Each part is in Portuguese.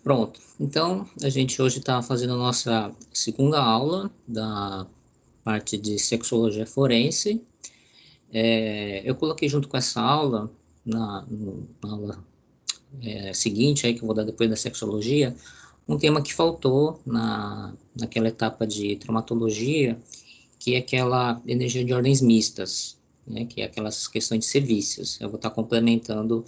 Pronto, então a gente hoje está fazendo a nossa segunda aula da parte de sexologia forense. Eu coloquei junto com essa aula, na aula seguinte, aí, que eu vou dar depois da sexologia, um tema que faltou naquela etapa de traumatologia, que é aquela energia de ordens mistas, né, que é aquelas questões de serviços. Eu vou estar complementando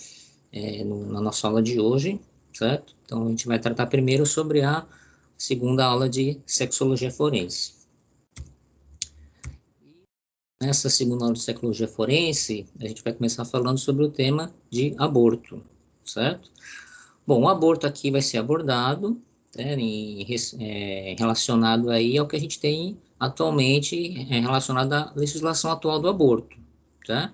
na nossa aula de hoje, certo? Então, a gente vai tratar primeiro sobre a segunda aula de sexologia forense. Nessa segunda aula de sexologia forense, a gente vai começar falando sobre o tema de aborto, certo? Bom, o aborto aqui vai ser abordado, né, relacionado aí ao que a gente tem atualmente, relacionado à legislação atual do aborto, tá?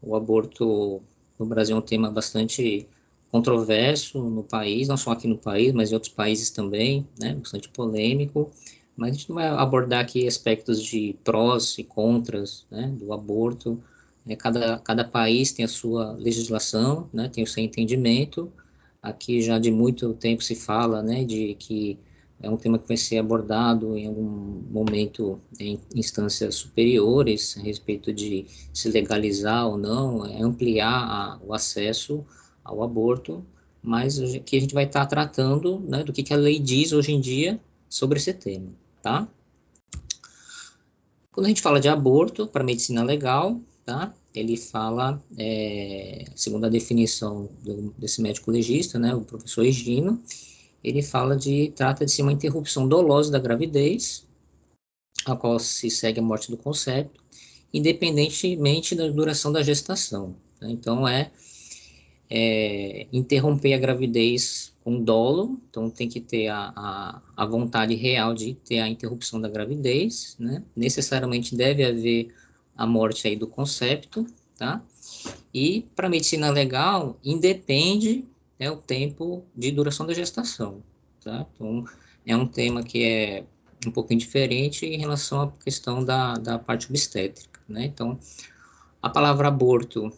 O aborto no Brasil é um tema bastante controverso no país, não só aqui no país, mas em outros países também, né? Bastante polêmico. Mas a gente não vai abordar aqui aspectos de prós e contras, né, do aborto. Cada país tem a sua legislação, né, tem o seu entendimento. Aqui já de muito tempo se fala, né, de que é um tema que vai ser abordado em algum momento em instâncias superiores a respeito de se legalizar ou não, ampliar o acesso ao aborto, mas que a gente vai estar tratando, né, do que a lei diz hoje em dia sobre esse tema, tá? Quando a gente fala de aborto para medicina legal, tá? Ele fala, segundo a definição desse médico legista, né, o professor Egino, ele fala trata de ser uma interrupção dolosa da gravidez, a qual se segue a morte do concepto, independentemente da duração da gestação, né? Então, interromper a gravidez com dolo, então tem que ter a vontade real de ter a interrupção da gravidez, né? Necessariamente deve haver a morte aí do concepto, tá? E para medicina legal, independe o tempo de duração da gestação, tá? Então, é um tema que é um pouquinho diferente em relação à questão da parte obstétrica, né? Então, a palavra aborto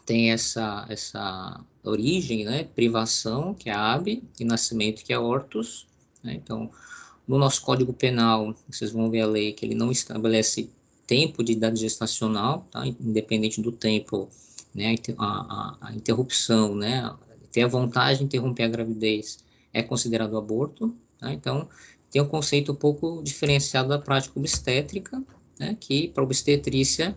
tem essa origem, né? Privação, que é ab, e nascimento, que é ortus, né? Então, no nosso Código Penal, vocês vão ver a lei que ele não estabelece tempo de idade gestacional, tá? Independente do tempo, né? A interrupção, né? Ter a vontade de interromper a gravidez é considerado aborto, tá? Então, tem um conceito um pouco diferenciado da prática obstétrica, né? Que para obstetrícia,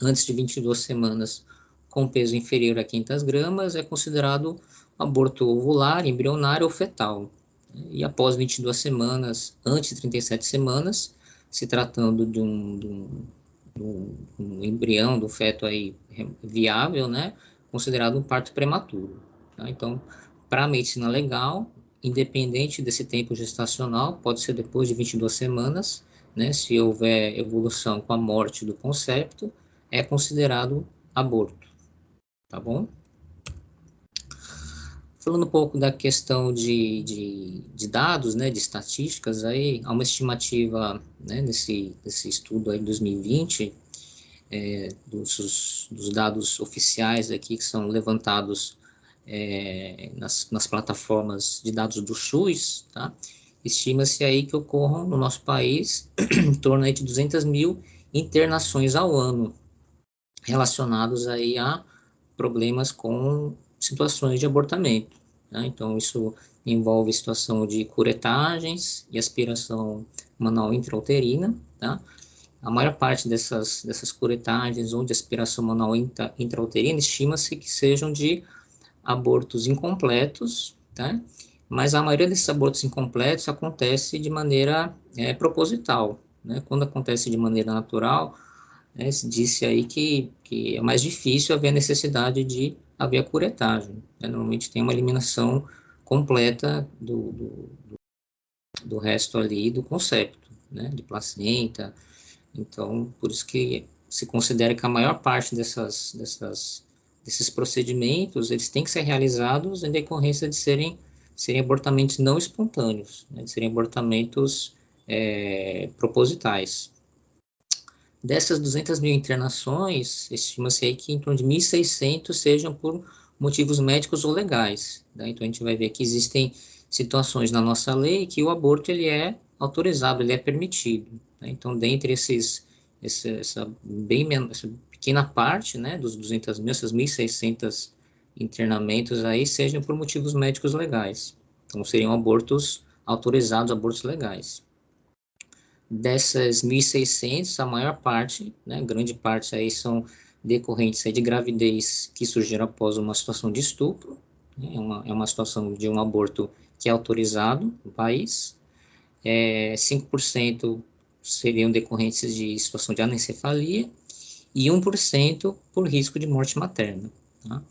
antes de 22 semanas com peso inferior a 500 gramas, é considerado aborto ovular, embrionário ou fetal. E após 22 semanas, antes de 37 semanas, se tratando de um embrião, do feto aí viável, né, considerado um parto prematuro. Tá? Então, para a medicina legal, independente desse tempo gestacional, pode ser depois de 22 semanas, né, se houver evolução com a morte do concepto, é considerado aborto, tá bom? Falando um pouco da questão de dados, né, de estatísticas, aí, há uma estimativa, né, nesse estudo aí de 2020, dos dados oficiais aqui que são levantados nas plataformas de dados do SUS, tá? Estima-se aí que ocorram no nosso país em torno aí de 200 mil internações ao ano relacionados aí a problemas com situações de abortamento, né? Então, isso envolve situação de curetagens e aspiração manual intrauterina, tá? A maior parte dessas curetagens ou de aspiração manual intrauterina estima-se que sejam de abortos incompletos, tá? Mas a maioria desses abortos incompletos acontece de maneira proposital, né? Quando acontece de maneira natural, se disse aí que é mais difícil haver a necessidade de haver a curetagem, né? Normalmente tem uma eliminação completa do resto ali do concepto, né? De placenta. Então, por isso que se considera que a maior parte desses procedimentos, eles têm que ser realizados em decorrência de serem abortamentos não espontâneos, né? De serem abortamentos propositais. Dessas 200 mil internações, estima-se aí que em torno de 1.600 sejam por motivos médicos ou legais, né? Então, a gente vai ver que existem situações na nossa lei que o aborto, ele é autorizado, ele é permitido, né? Então, dentre essa pequena parte, né, dos 200 mil, essas 1.600 internamentos aí, sejam por motivos médicos legais. Então, seriam abortos autorizados, abortos legais. Dessas 1.600, a maior parte, né, grande parte aí são decorrentes aí de gravidez que surgiram após uma situação de estupro, né, é uma situação de um aborto que é autorizado no país. 5% seriam decorrentes de situação de anencefalia e 1% por risco de morte materna. Tá?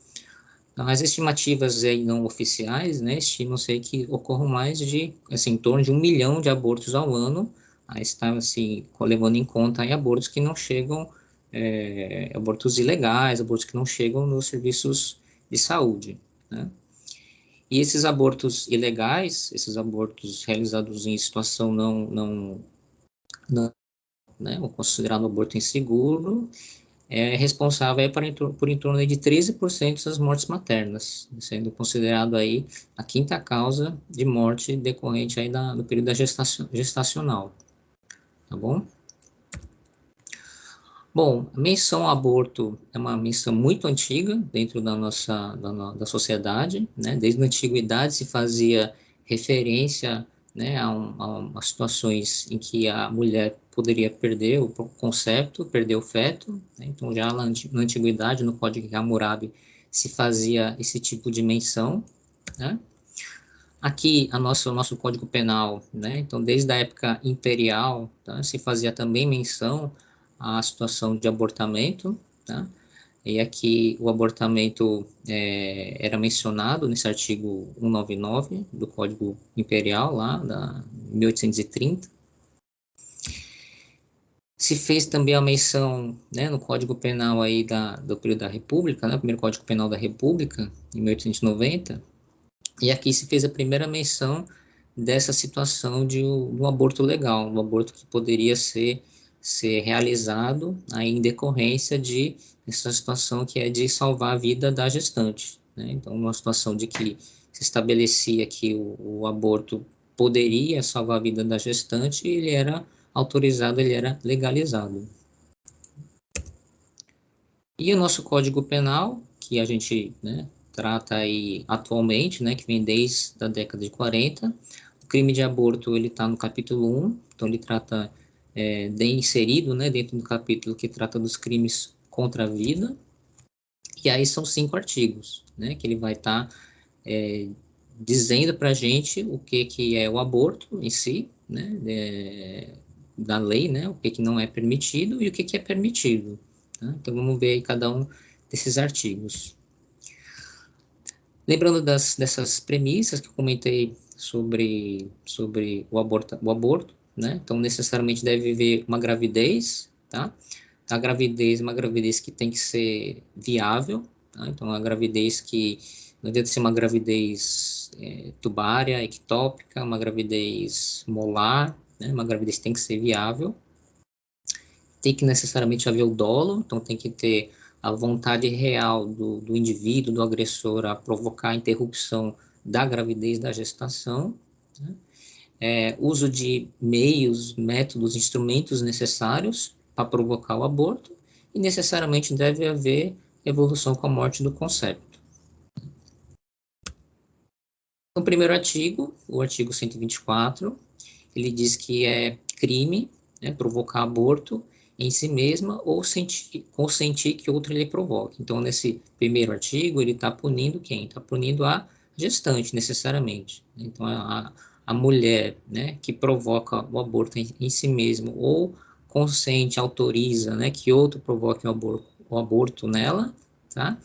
Então, as estimativas aí não oficiais, né, estimam-se que ocorram mais de, assim, em torno de 1 milhão de abortos ao ano. Aí está, assim, levando em conta aí abortos que não chegam, abortos ilegais, abortos que não chegam nos serviços de saúde, né? E esses abortos ilegais, esses abortos realizados em situação não, né, ou considerado aborto inseguro, é responsável aí por em torno de 13% das mortes maternas, sendo considerado aí a quinta causa de morte decorrente aí do período da gestacional, tá bom? Bom, a menção ao aborto é uma menção muito antiga dentro da sociedade, né? Desde a antiguidade se fazia referência, né, a situações em que a mulher poderia perder o concepto, perder o feto, né? Então, já na antiguidade, no Código de Hammurabi, se fazia esse tipo de menção, né? Aqui, o nosso Código Penal, né? Então, desde a época imperial, tá? Se fazia também menção à situação de abortamento, tá? E aqui o abortamento era mencionado nesse artigo 199 do Código Imperial, lá, da 1830. Se fez também a menção, né, no Código Penal aí do período da República, né, o primeiro Código Penal da República, em 1890, e aqui se fez a primeira menção dessa situação de um aborto legal, um aborto que poderia ser realizado aí em decorrência de essa situação que é de salvar a vida da gestante, né? Então, uma situação de que se estabelecia que o aborto poderia salvar a vida da gestante, ele era autorizado, ele era legalizado. E o nosso Código Penal, que a gente, né, trata aí atualmente, né, que vem desde a década de 40, o crime de aborto, ele está no capítulo 1, então ele trata, bem inserido, né, dentro do capítulo que trata dos crimes contra a vida, e aí são 5 artigos, né, que ele vai estar dizendo para a gente o que é o aborto em si, né, da lei, né, o que não é permitido e o que é permitido. Tá? Então, vamos ver aí cada um desses artigos. Lembrando dessas premissas que eu comentei sobre o aborto, né? Então, necessariamente deve haver uma gravidez, tá? A gravidez é uma gravidez que tem que ser viável, tá? Então, a gravidez que não deve ser uma gravidez tubária, ectópica, uma gravidez molar, né? Uma gravidez que tem que ser viável. Tem que necessariamente haver o dolo, então tem que ter a vontade real do indivíduo, do agressor, a provocar a interrupção da gravidez, da gestação, né? Uso de meios, métodos, instrumentos necessários para provocar o aborto, e necessariamente deve haver evolução com a morte do concepto. No primeiro artigo, o artigo 124, ele diz que é crime, né, provocar aborto em si mesma ou consentir que outro lhe provoque. Então, nesse primeiro artigo, ele está punindo quem? Está punindo a gestante, necessariamente. Então, a mulher, né, que provoca o aborto em si mesmo ou consente, autoriza, né, que outro provoque o aborto nela, tá?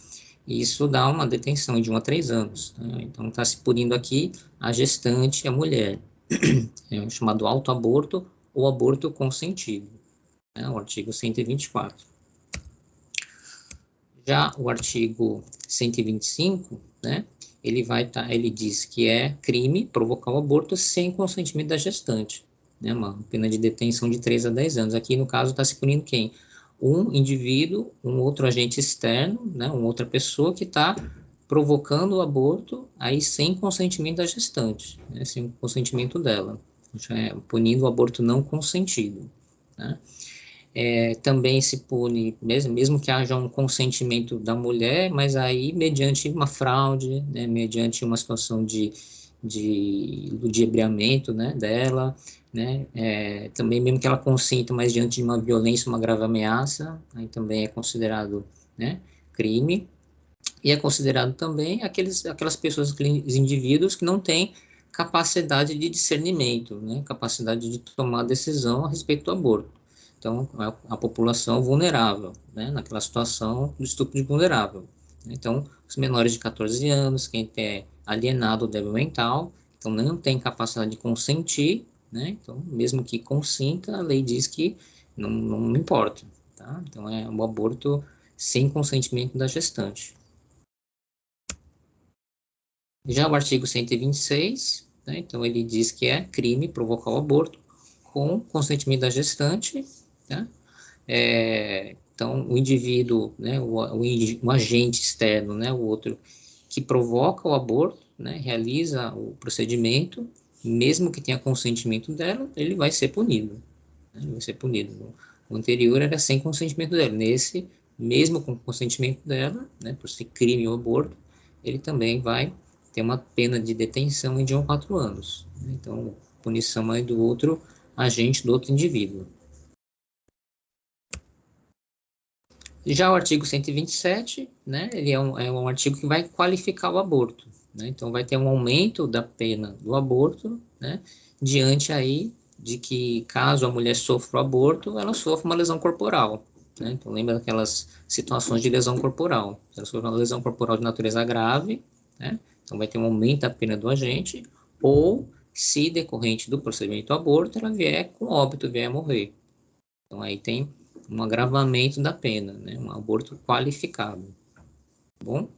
Isso dá uma detenção de 1 a 3 anos. Tá? Então, está se punindo aqui a gestante, a mulher. É o chamado autoaborto ou aborto consentido, né? O artigo 124. Já o artigo 125, né? Ele diz que é crime provocar o aborto sem consentimento da gestante, né? Uma pena de detenção de 3 a 10 anos. Aqui, no caso, está se punindo quem? Um indivíduo, um outro agente externo, né? Uma outra pessoa que está provocando o aborto, aí sem consentimento da gestante, né, sem o consentimento dela, já é punindo o aborto não consentido, né. Também se pune, mesmo que haja um consentimento da mulher, mas aí mediante uma fraude, né, mediante uma situação de ludibriamento, né, dela, né, também mesmo que ela consinta, mas diante de uma violência, uma grave ameaça, aí também é considerado, né, crime. E é considerado também aquelas pessoas, aqueles indivíduos que não têm capacidade de discernimento, né, capacidade de tomar decisão a respeito do aborto. Então, a população vulnerável, né, naquela situação do estupro de vulnerável. Então, os menores de 14 anos, quem é alienado ou débil mental, então não tem capacidade de consentir, né, então, mesmo que consinta, a lei diz que não importa, tá? Então, é um aborto sem consentimento da gestante. Já o artigo 126, né, então ele diz que é crime provocar o aborto com consentimento da gestante, né? Então, o indivíduo, né, o agente externo, né, o outro que provoca o aborto, né, realiza o procedimento, mesmo que tenha consentimento dela, ele vai ser punido. Né, ele vai ser punido. O anterior era sem consentimento dela. Nesse, mesmo com consentimento dela, né, por ser crime o aborto, ele também vai ter uma pena de detenção de 1 a 4 anos. Então, punição aí do outro agente, do outro indivíduo. Já o artigo 127, né, ele é um artigo que vai qualificar o aborto, né, então vai ter um aumento da pena do aborto, né, diante aí de que caso a mulher sofra o aborto, ela sofre uma lesão corporal, né, então lembra daquelas situações de lesão corporal, ela sofre uma lesão corporal de natureza grave, né, então vai ter um aumento da pena do agente, ou se decorrente do procedimento do aborto, ela vier com óbito, vier a morrer. Então aí tem um agravamento da pena, né? Um aborto qualificado, tá bom?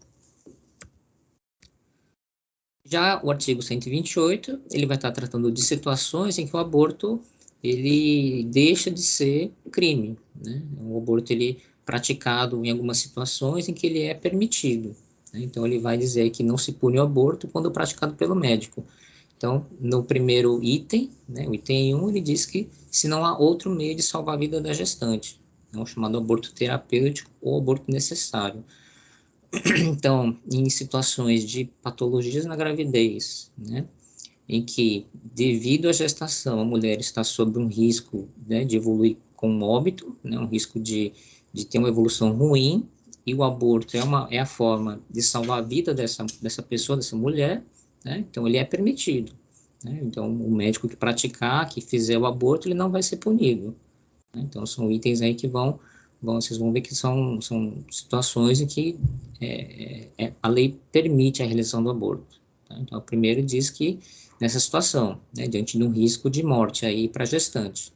Já o artigo 128, ele vai estar tratando de situações em que o aborto ele deixa de ser crime, né? O aborto ele praticado em algumas situações em que ele é permitido, né? Então ele vai dizer que não se pune o aborto quando praticado pelo médico. Então, no primeiro item, né, o item 1, ele diz que se não há outro meio de salvar a vida da gestante, é o chamado aborto terapêutico ou aborto necessário. Então, em situações de patologias na gravidez, né, em que, devido à gestação, a mulher está sob um risco, né, de evoluir com óbito, né, um risco de ter uma evolução ruim, e o aborto é a forma de salvar a vida dessa pessoa, dessa mulher, né, então ele é permitido. Né, então, o médico que praticar, que fizer o aborto, ele não vai ser punido. Né, então, são itens aí que vocês vão ver que são situações em que a lei permite a realização do aborto. Tá? Então, o primeiro diz que nessa situação, né, diante de um risco de morte aí para a gestante.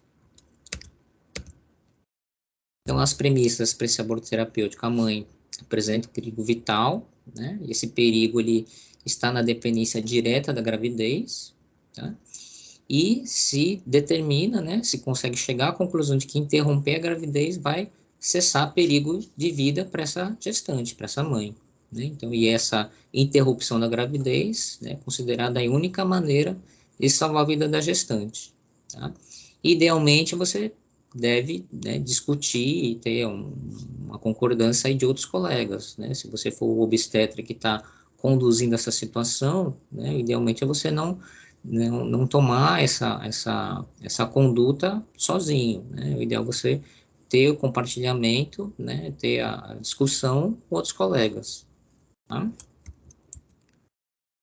Então, as premissas para esse aborto terapêutico, a mãe apresenta perigo vital, né, esse perigo ele está na dependência direta da gravidez, tá? E se determina, né, se consegue chegar à conclusão de que interromper a gravidez vai cessar perigo de vida para essa gestante, para essa mãe. Né? Então, e essa interrupção da gravidez é considerada a única maneira de salvar a vida da gestante. Tá? Idealmente, você deve, né, discutir e ter uma concordância aí de outros colegas. Né? Se você for o obstetra que está conduzindo essa situação, né, idealmente é você não tomar essa conduta sozinho, né? O ideal é você ter o compartilhamento, né? Ter a discussão com outros colegas, tá?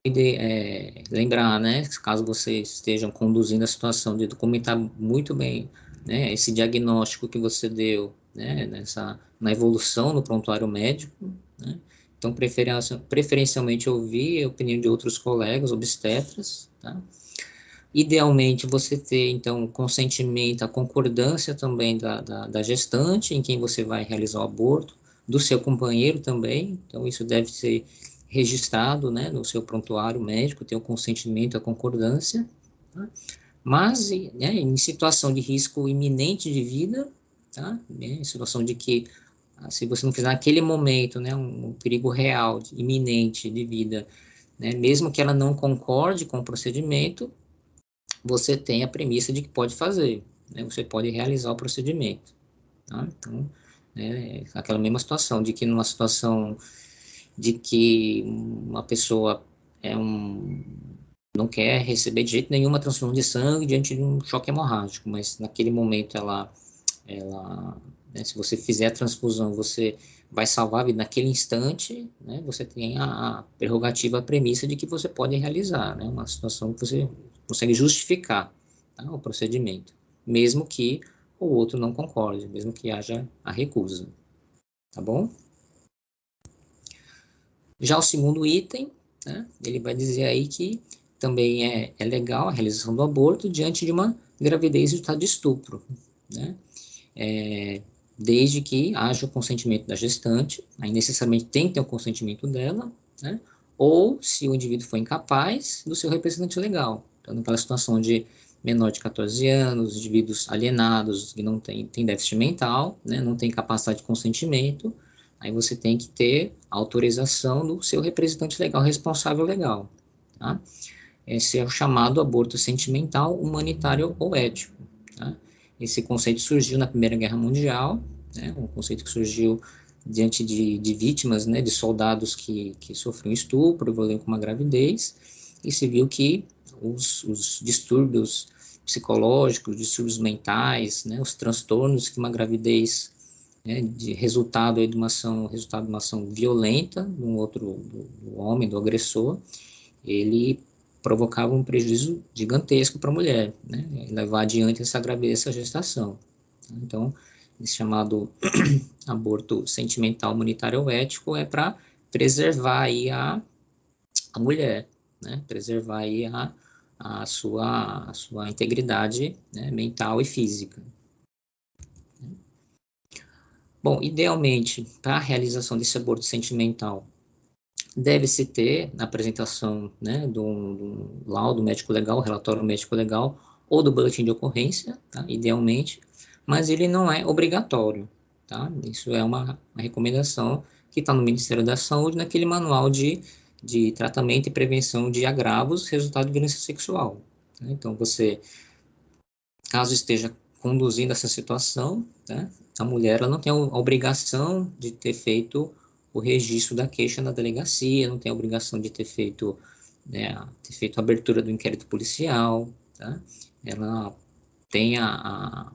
E lembrar, né? Caso vocês estejam conduzindo a situação, de documentar muito bem, né? Esse diagnóstico que você deu, né? Na evolução no prontuário médico, né? Então, preferencialmente ouvir a opinião de outros colegas obstetras, tá? Idealmente, você ter, então, o consentimento, a concordância também da gestante em quem você vai realizar o aborto, do seu companheiro também, então isso deve ser registrado, né, no seu prontuário médico, ter o consentimento, a concordância, tá? Mas, né, em situação de risco iminente de vida, tá? Em situação de que Se você não fizer naquele momento, né, um perigo real, iminente de vida, né, mesmo que ela não concorde com o procedimento, você tem a premissa de que pode fazer, né, você pode realizar o procedimento. Tá? Então, aquela mesma situação, de que numa situação de que uma pessoa não quer receber de jeito nenhum uma transfusão de sangue diante de um choque hemorrágico, mas naquele momento né, se você fizer a transfusão, você vai salvar a vida naquele instante, né, você tem a prerrogativa, a premissa de que você pode realizar, né, uma situação que você consegue justificar, tá, o procedimento, mesmo que o outro não concorde, mesmo que haja a recusa, tá bom? Já o segundo item, né, ele vai dizer aí que também é legal a realização do aborto diante de uma gravidez resultado de estupro, né? Desde que haja o consentimento da gestante, aí necessariamente tem que ter o consentimento dela, né? Ou se o indivíduo for incapaz, do seu representante legal. Então, naquela situação de menor de 14 anos, indivíduos alienados, que não tem déficit mental, né? Não tem capacidade de consentimento, aí você tem que ter autorização do seu representante legal, responsável legal, tá? Esse é o chamado aborto sentimental, humanitário ou ético, tá? Esse conceito surgiu na Primeira Guerra Mundial, né? Um conceito que surgiu diante de vítimas, né? De soldados que sofriam estupro, violência com uma gravidez, e se viu que os distúrbios psicológicos, distúrbios mentais, né? Os transtornos que uma gravidez, né, de resultado de uma ação violenta do homem, do agressor, ele provocava um prejuízo gigantesco para a mulher, né, levar adiante essa gravidez, essa gestação. Então, esse chamado aborto sentimental, humanitário ou ético é para preservar aí a mulher, né, preservar aí a sua integridade, né, mental e física. Bom, idealmente, para a realização desse aborto sentimental, deve-se ter na apresentação, né, do laudo médico legal, relatório médico legal, ou do boletim de ocorrência, tá, idealmente, mas ele não é obrigatório, tá? Isso é uma recomendação que está no Ministério da Saúde, naquele manual de tratamento e prevenção de agravos resultado de violência sexual, tá? Então, você, caso esteja conduzindo essa situação, né, a mulher ela não tem a obrigação de ter feito o registro da queixa na delegacia, não tem a obrigação de ter feito, né, a abertura do inquérito policial, tá? Ela tem a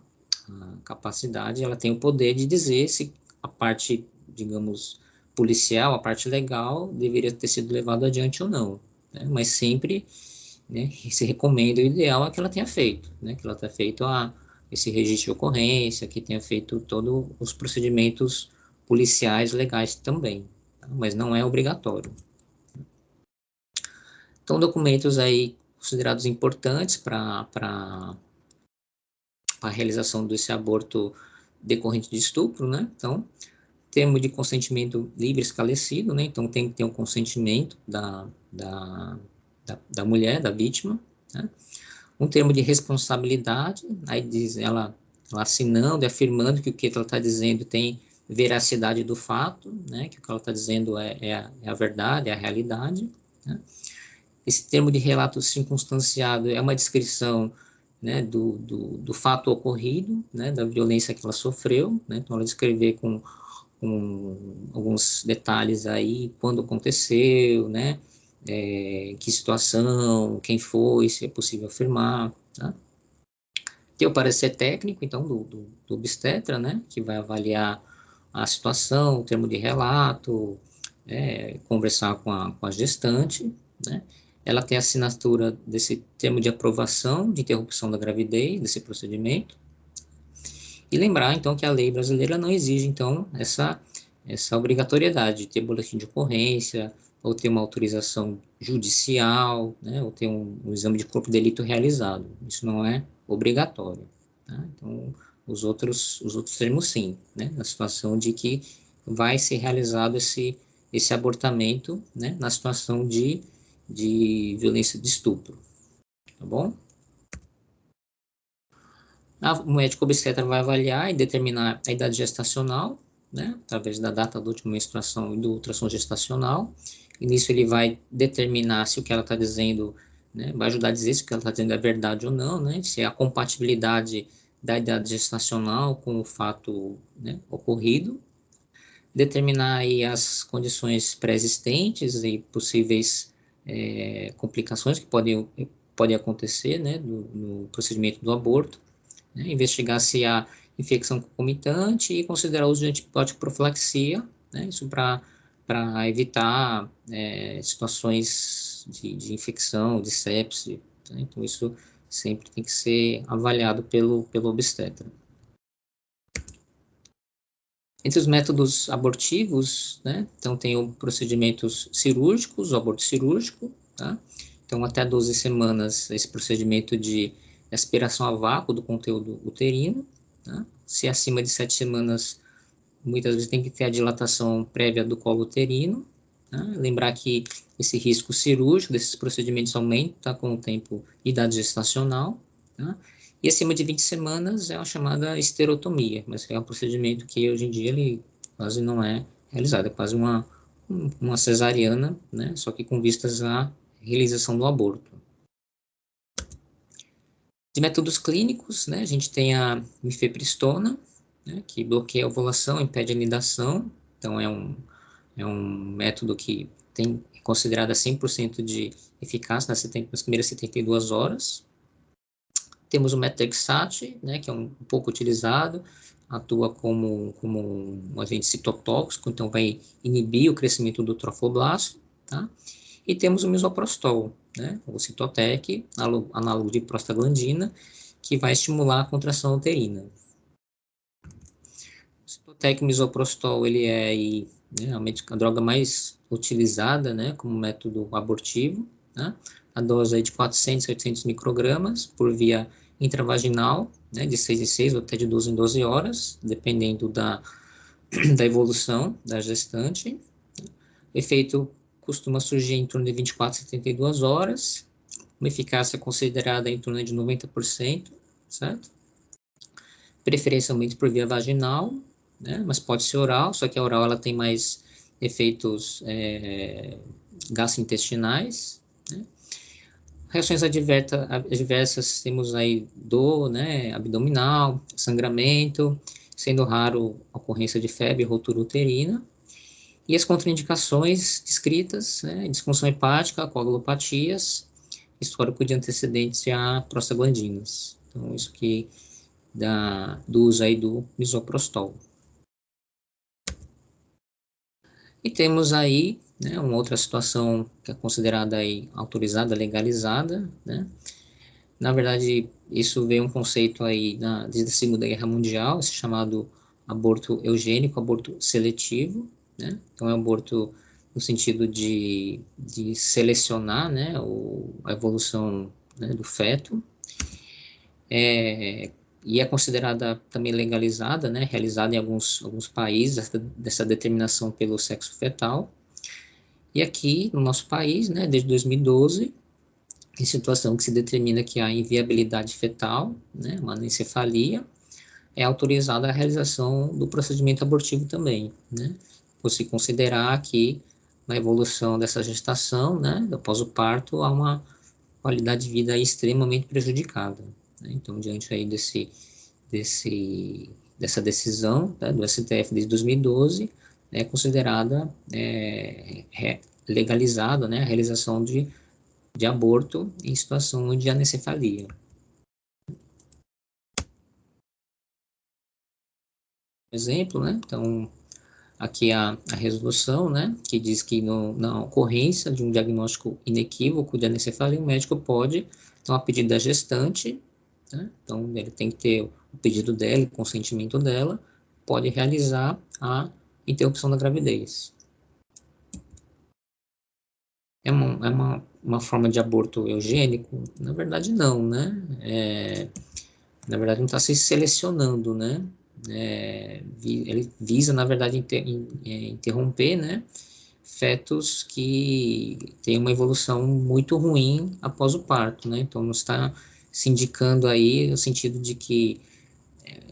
capacidade, ela tem o poder de dizer se a parte, digamos, policial, a parte legal, deveria ter sido levado adiante ou não, né? Mas sempre, né, se recomenda, o ideal é que ela tenha feito, né, que ela tenha feito esse registro de ocorrência, que tenha feito todos os procedimentos policiais legais também, tá? Mas não é obrigatório. Então, documentos aí considerados importantes para a realização desse aborto decorrente de estupro, né? Então, termo de consentimento livre esclarecido, né? Então, tem que ter um consentimento da mulher, da vítima, né? Um termo de responsabilidade, aí diz ela assinando e afirmando que o que ela está dizendo tem veracidade do fato, né? Que o que ela está dizendo é a verdade, é a realidade, né? Esse termo de relato circunstanciado é uma descrição, né, do fato ocorrido, né, da violência que ela sofreu, né? Então ela descrever com alguns detalhes aí, quando aconteceu, né, que situação, quem foi, se é possível afirmar, tá? Tem o parecer técnico, então, do obstetra, né, que vai avaliar a situação, o termo de relato, conversar com a gestante, né? Ela tem a assinatura desse termo de aprovação de interrupção da gravidez, desse procedimento. E lembrar, então, que a lei brasileira não exige, então, essa obrigatoriedade de ter boletim de ocorrência, ou ter uma autorização judicial, né, ou ter um exame de corpo de delito realizado. Isso não é obrigatório, tá? Então, os outros termos, sim, né, na situação de que vai ser realizado esse abortamento, né, na situação de violência de estupro, tá bom? O médico obstetra vai avaliar e determinar a idade gestacional, né, através da data da última menstruação e do ultrassom gestacional, e nisso ele vai determinar se o que ela está dizendo, né, vai ajudar a dizer se o que ela está dizendo é verdade ou não, né, se é a compatibilidade da idade gestacional com o fato, né, ocorrido, determinar aí as condições pré-existentes e possíveis complicações que podem acontecer, né, no procedimento do aborto, né, investigar se há infecção concomitante e considerar o uso de antibiótico profilaxia, né, isso para evitar situações de infecção, de sepse, né, então isso sempre tem que ser avaliado pelo obstetra. Entre os métodos abortivos, né, então tem os procedimentos cirúrgicos, o aborto cirúrgico, tá? Então até 12 semanas esse procedimento de aspiração a vácuo do conteúdo uterino, tá? Se acima de 7 semanas, muitas vezes tem que ter a dilatação prévia do colo uterino, tá? Lembrar que esse risco cirúrgico desses procedimentos aumenta com o tempo e idade gestacional, tá? E acima de 20 semanas é a chamada esterotomia, mas é um procedimento que hoje em dia ele quase não é realizado, é quase uma cesariana, né? Só que com vistas à realização do aborto. De métodos clínicos, né, a gente tem a mifepristona, né, que bloqueia a ovulação, impede a anidação, então é um método que tem considerada 100% de eficácia nas primeiras 72 horas. Temos o metexate, né, que é um pouco utilizado, atua como um agente citotóxico, então vai inibir o crescimento do trofoblasto, tá? E temos o misoprostol, né, o Citotec, análogo de prostaglandina, que vai estimular a contração uterina. O Citotec e o misoprostol, ele é aí, né, a droga mais utilizada, né, como método abortivo, né? A dose é de 400 a 800 microgramas por via intravaginal, né, de 6 em 6 ou até de 12 em 12 horas, dependendo da evolução da gestante. O efeito costuma surgir em torno de 24 a 72 horas, uma eficácia considerada em torno de 90%, certo? Preferencialmente por via vaginal, né, mas pode ser oral, só que a oral ela tem mais efeitos gastrointestinais, né? Reações adversas temos aí dor, né, abdominal, sangramento, sendo raro a ocorrência de febre, rotura uterina. E as contraindicações descritas, né, disfunção hepática, coagulopatias, histórico de antecedentes a prostaglandinas. Então, isso que do uso aí do misoprostol. E temos aí, né, uma outra situação que é considerada aí autorizada, legalizada, né? Na verdade, isso veio um conceito aí desde a Segunda Guerra Mundial, esse chamado aborto eugênico, aborto seletivo, né? Então, é um aborto no sentido de selecionar, né, a evolução, né, do feto. E é considerada também legalizada, né, realizada em alguns países, dessa determinação pelo sexo fetal. E aqui, no nosso país, né, desde 2012, em situação que se determina que há inviabilidade fetal, né, uma anencefalia, é autorizada a realização do procedimento abortivo também, né, por se considerar que na evolução dessa gestação, né, após o parto, há uma qualidade de vida extremamente prejudicada, né? Então, diante aí dessa decisão, né, do STF desde 2012, é considerada legalizada, né, a realização de aborto em situação de anencefalia. Exemplo, né? Então, aqui a resolução, né, que diz que na ocorrência de um diagnóstico inequívoco de anencefalia, o médico pode, então, a pedido da gestante, né, então ele tem que ter o pedido dela, o consentimento dela, pode realizar a interrupção da gravidez. É uma forma de aborto eugênico? Na verdade, não, né? Na verdade, não está se selecionando, né? Ele visa, na verdade, interromper, né, fetos que têm uma evolução muito ruim após o parto, né? Então, não está se indicando aí no sentido de que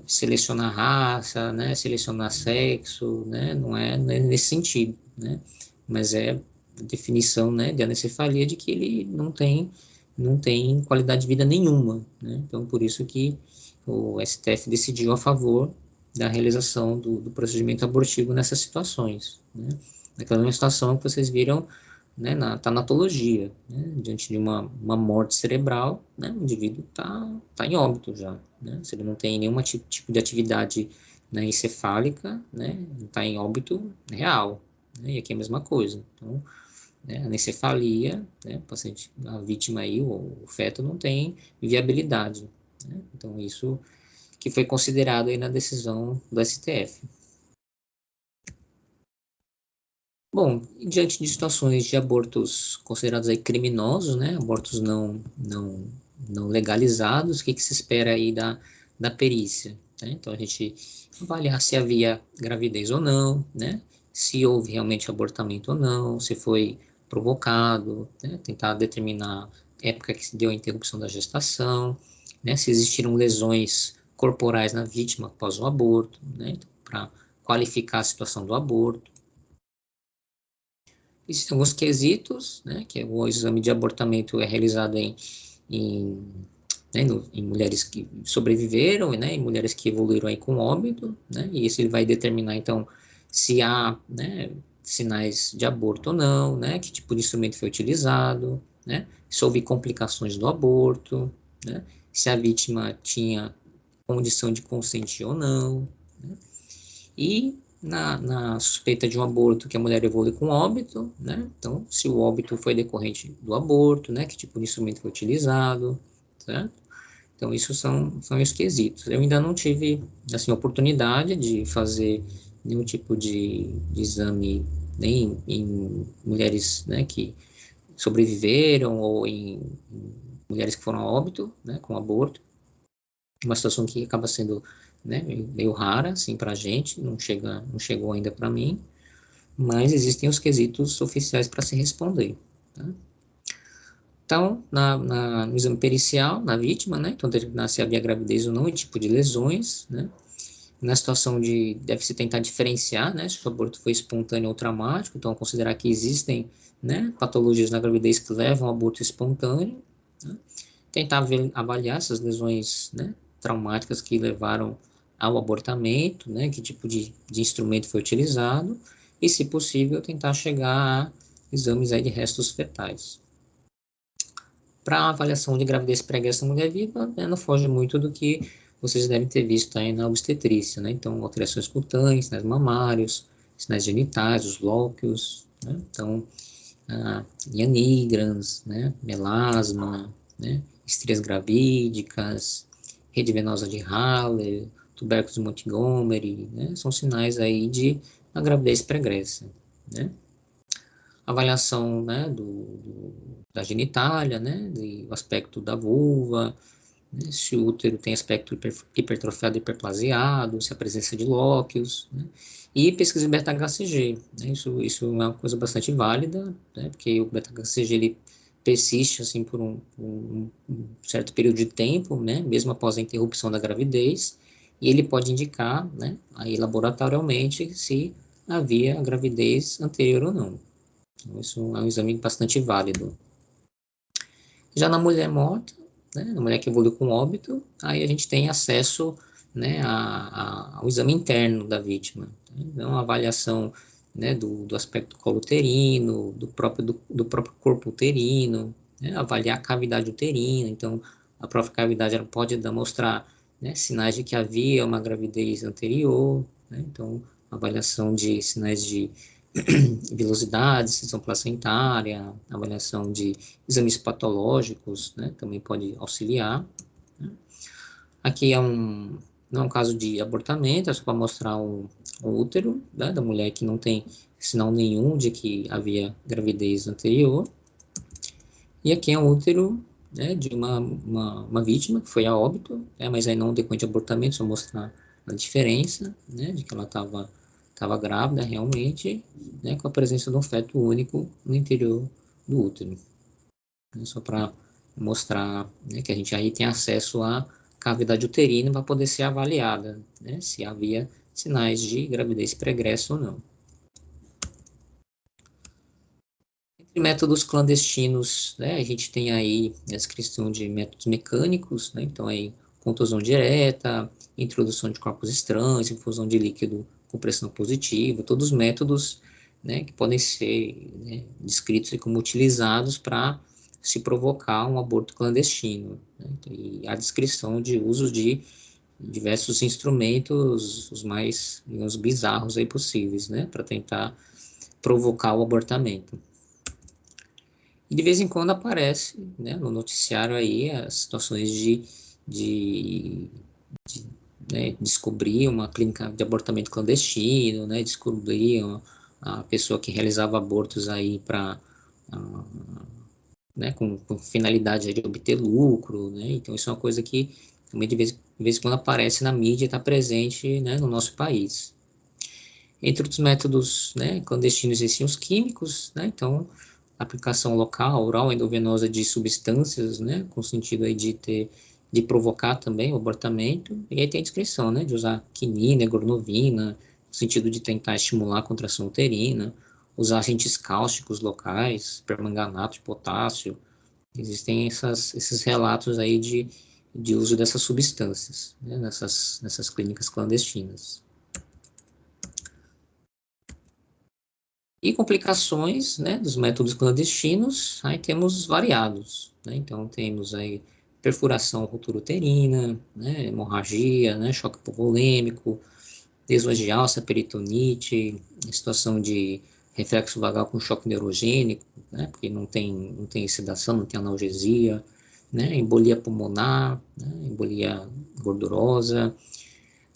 selecionar raça, né, selecionar sexo, né, não é nesse sentido, né, mas é a definição, né, de anencefalia de que ele não tem qualidade de vida nenhuma, né, então por isso que o STF decidiu a favor da realização do procedimento abortivo nessas situações, né, naquela mesma situação que vocês viram, né, na tanatologia, né, diante de uma morte cerebral, né, o indivíduo tá em óbito já, né, se ele não tem nenhum tipo de atividade, né, encefálica, né, está em óbito real, né, e aqui é a mesma coisa, então, né, a anencefalia, né, o paciente, a vítima aí, o feto não tem viabilidade, né, então isso que foi considerado aí na decisão do STF. Bom, diante de situações de abortos considerados aí criminosos, né, abortos não legalizados, o que se espera aí da perícia, né? Então, a gente avaliar se havia gravidez ou não, né, se houve realmente abortamento ou não, se foi provocado, né, tentar determinar a época que se deu a interrupção da gestação, né, se existiram lesões corporais na vítima após o aborto, né, então, para qualificar a situação do aborto. Existem alguns quesitos, né, que o exame de abortamento é realizado em, né, em mulheres que sobreviveram, né, em mulheres que evoluíram aí com óbito, né, e isso ele vai determinar, então, se há, né, sinais de aborto ou não, né, que tipo de instrumento foi utilizado, né, se houve complicações do aborto, né, se a vítima tinha condição de consentir ou não, né, e na suspeita de um aborto que a mulher evolui com óbito, né? Então, se o óbito foi decorrente do aborto, né? Que tipo de instrumento foi utilizado, certo? Então, isso são os quesitos. Eu ainda não tive, assim, oportunidade de fazer nenhum tipo de exame, nem em mulheres, né, que sobreviveram ou em mulheres que foram a óbito, né, com aborto, uma situação que acaba sendo, né, meio rara, assim, para a gente, não chegou ainda para mim, mas existem os quesitos oficiais para se responder, tá? Então, no exame pericial, na vítima, né, então determinar se havia gravidez ou não e tipo de lesões, né, na situação deve-se tentar diferenciar, né, se o aborto foi espontâneo ou traumático, então considerar que existem, né, patologias na gravidez que levam ao aborto espontâneo, né, tentar avaliar essas lesões, né, traumáticas que levaram ao abortamento, né, que tipo de instrumento foi utilizado, e, se possível, tentar chegar a exames aí de restos fetais. Para a avaliação de gravidez pregressa na mulher viva, né, não foge muito do que vocês devem ter visto aí na obstetrícia, né? Então, alterações cutâneas, sinais mamários, sinais genitais, os lóquios, né? Então, linha nigrans, né? Melasma, né? Estrias gravídicas, rede venosa de Haller, tubérculos de Montgomery, né? São sinais aí de uma gravidez pregressa, né? Avaliação, né, da genitália, né, do aspecto da vulva, né, se o útero tem aspecto hipertrofiado, hiperplasiado, se a presença de lóquios, né, e pesquisa de beta-HCG, né, isso é uma coisa bastante válida, né, porque o beta-HCG ele persiste assim por um certo período de tempo, né, mesmo após a interrupção da gravidez, e ele pode indicar, né, aí laboratorialmente se havia gravidez anterior ou não. Então, isso é um exame bastante válido. Já na mulher morta, né, na mulher que evoluiu com óbito, aí a gente tem acesso, né, ao exame interno da vítima. Então, a avaliação, né, do aspecto coluterino, do próprio corpo uterino, né, avaliar a cavidade uterina. Então, a própria cavidade ela pode mostrar, né, sinais de que havia uma gravidez anterior, né, então, avaliação de sinais de vilosidade, extensão placentária, avaliação de exames patológicos, né, também pode auxiliar. Né. Aqui não é um caso de abortamento, é só para mostrar o útero, né, da mulher que não tem sinal nenhum de que havia gravidez anterior. E aqui é um útero, né, de uma vítima que foi a óbito, né, mas aí não decorrente de abortamento, só mostrar a diferença, né, de que ela estava grávida realmente, né, com a presença de um feto único no interior do útero. Né, só para mostrar, né, que a gente aí tem acesso à cavidade uterina para poder ser avaliada, né, se havia sinais de gravidez pregressa ou não. Entre métodos clandestinos, né, a gente tem aí a descrição de métodos mecânicos, né, então aí contusão direta, introdução de corpos estranhos, infusão de líquido com pressão positiva, todos os métodos, né, que podem ser, né, descritos como utilizados para se provocar um aborto clandestino, né, e a descrição de usos de diversos instrumentos, os mais, digamos, bizarros aí possíveis, né, para tentar provocar o abortamento. E de vez em quando aparece, né, no noticiário aí as situações de né, descobrir uma clínica de abortamento clandestino, né, descobrir a pessoa que realizava abortos aí para né, com finalidade de obter lucro, né, então isso é uma coisa que também de vez em quando aparece na mídia e está presente, né, no nosso país. Entre outros métodos, né, clandestinos existem os químicos, né, então aplicação local, oral, endovenosa de substâncias, né, com o sentido aí de provocar também o abortamento, e aí tem a descrição, né, de usar quinina, gornovina, no sentido de tentar estimular a contração uterina, usar agentes cáusticos locais, permanganato de potássio, existem esses relatos aí de uso dessas substâncias, né, nessas clínicas clandestinas. E complicações, né, dos métodos clandestinos, aí temos variados, né, então temos aí perfuração roturoterina, né, hemorragia, né, choque hipovolêmico, desvagial, peritonite, situação de reflexo vagal com choque neurogênico, né, porque não tem sedação, não tem analgesia, né, embolia pulmonar, né, embolia gordurosa.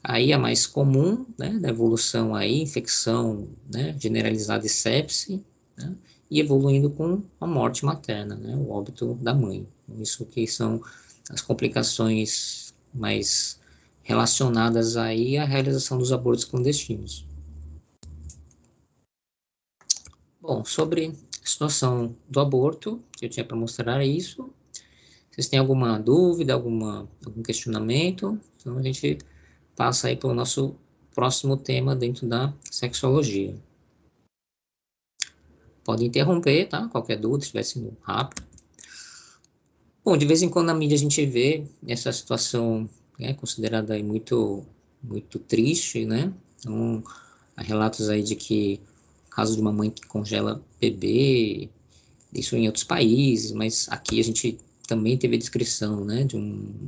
Aí a mais comum, né, da evolução aí, infecção, né, generalizada e sepse, né, e evoluindo com a morte materna, né, o óbito da mãe. Isso que são as complicações mais relacionadas aí à realização dos abortos clandestinos. Bom, sobre a situação do aborto, que eu tinha para mostrar isso, vocês têm alguma dúvida, algum questionamento? Então a gente passa aí para o nosso próximo tema dentro da sexologia. Pode interromper, tá? Qualquer dúvida, se estiver sendo rápido. Bom, de vez em quando na mídia a gente vê essa situação, né, considerada aí muito triste, né? Então, há relatos aí de que caso de uma mãe que congela bebê, isso em outros países, mas aqui a gente também teve a descrição, né, de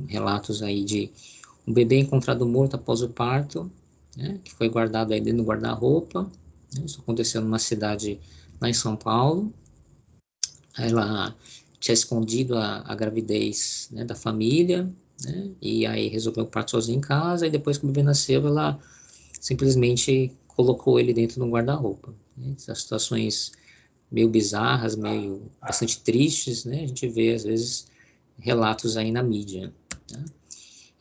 relatos aí de um bebê encontrado morto após o parto, né, que foi guardado aí dentro do guarda-roupa, né, isso aconteceu numa cidade lá em São Paulo. Ela tinha escondido a gravidez, né, da família, né, e aí resolveu o parto sozinha em casa, e depois que o bebê nasceu, ela simplesmente colocou ele dentro do guarda-roupa. Né, essas situações meio bizarras, meio bastante tristes, né, a gente vê às vezes relatos aí na mídia, né?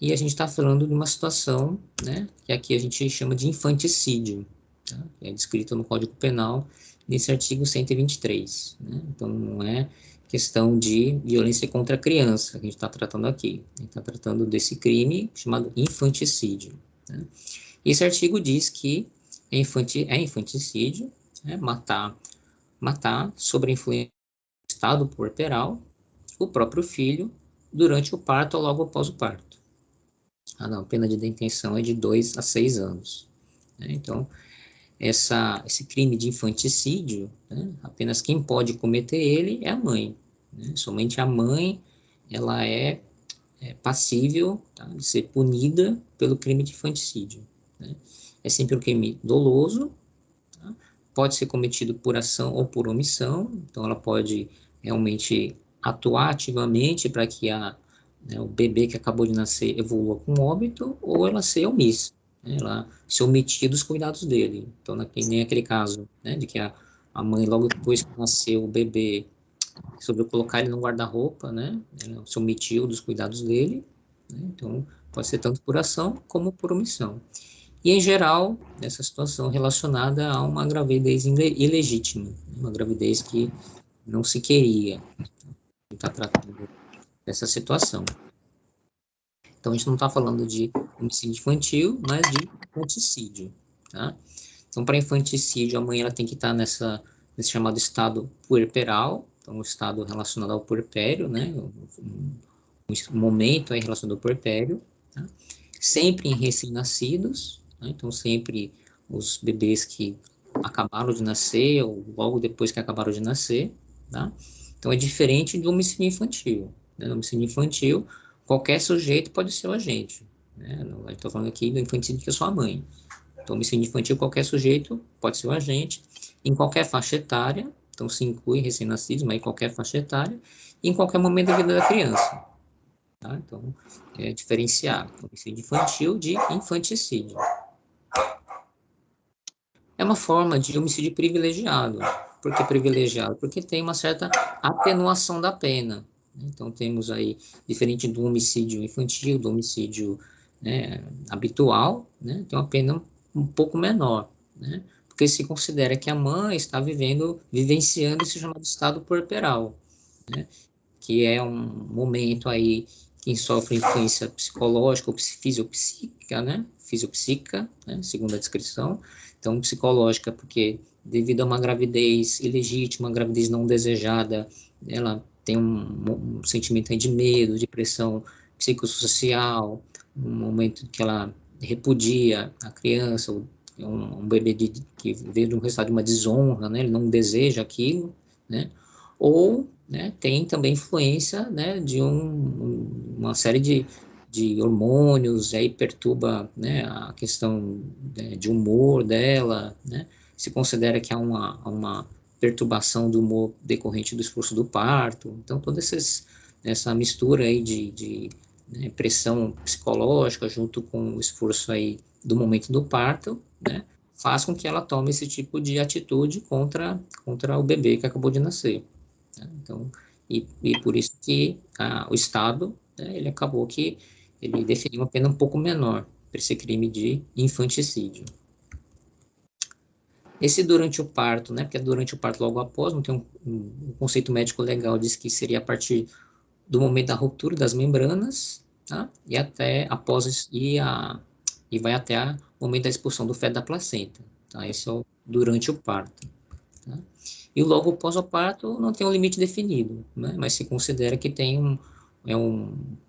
E a gente está falando de uma situação, né, que aqui a gente chama de infanticídio, tá? É descrito no Código Penal, nesse artigo 123. Né? Então, não é questão de violência contra a criança que a gente está tratando aqui. A gente está tratando desse crime chamado infanticídio. Né? E esse artigo diz que é infanticídio, né, matar sob a influência do estado puerperal o próprio filho durante o parto ou logo após o parto. A pena de detenção é de 2 a 6 anos. Né? Então, esse crime de infanticídio, né, apenas quem pode cometer ele é a mãe. Né? Somente a mãe ela é passível, tá, de ser punida pelo crime de infanticídio. Né? É sempre um crime doloso, tá? Pode ser cometido por ação ou por omissão, então ela pode realmente atuar ativamente para que né, o bebê que acabou de nascer evolua com óbito, ou ela ser omissa, né, ela se omitir dos cuidados dele. Então, nem aquele caso, né, de que a mãe, logo depois que nasceu o bebê, resolveu colocar ele no guarda-roupa, né, ela se omitiu dos cuidados dele, né, então pode ser tanto por ação como por omissão. E, em geral, essa situação relacionada a uma gravidez ilegítima, uma gravidez que não se queria. Está tratando dessa situação. Então, a gente não está falando de homicídio infantil, mas de infanticídio, tá? Então, para infanticídio, a mãe ela tem que estar nesse chamado estado puerperal, então, um estado relacionado ao puerpério, né? Um momento aí relacionado ao puerpério, tá? Sempre em recém-nascidos, né? Então, sempre os bebês que acabaram de nascer ou logo depois que acabaram de nascer, tá? Então, é diferente do homicídio infantil, né? No homicídio infantil, qualquer sujeito pode ser o agente, né? Estou falando aqui do infanticídio que é sua mãe. Então, homicídio infantil, qualquer sujeito pode ser o agente, em qualquer faixa etária, então se inclui recém-nascidos, mas em qualquer faixa etária, e em qualquer momento da vida da criança. Tá? Então, é diferenciar homicídio infantil de infanticídio. É uma forma de homicídio privilegiado. Por que privilegiado? Porque tem uma certa atenuação da pena. Então, temos aí, diferente do homicídio infantil, do homicídio, né, habitual, né, tem uma pena um pouco menor, né, porque se considera que a mãe está vivenciando esse chamado estado puerperal, né, que é um momento aí quem sofre influência psicológica ou fisiopsíquica, né? Fisiopsíquica, né? Segundo a descrição. Então, psicológica, porque devido a uma gravidez ilegítima, uma gravidez não desejada, ela tem um sentimento aí de medo, de pressão psicossocial, um momento que ela repudia a criança, um bebê que veio de um resultado de uma desonra, né? Ele não deseja aquilo, né? Ou, né, tem também influência, né, de uma série de hormônios, aí perturba, né, a questão, né, de humor dela, né, se considera que há uma perturbação do humor decorrente do esforço do parto, então toda essa mistura aí né, pressão psicológica junto com o esforço aí do momento do parto, né, faz com que ela tome esse tipo de atitude contra o bebê que acabou de nascer. Né? Então, e por isso que o Estado, né, ele acabou que ele definiu uma pena um pouco menor para esse crime de infanticídio. Esse durante o parto, né, porque é durante o parto logo após, não tem um conceito médico legal, diz que seria a partir do momento da ruptura das membranas, tá? E até após e vai até o momento da expulsão do feto da placenta, tá? Esse é o durante o parto. Tá? E logo após o parto não tem um limite definido, né? Mas se considera que tem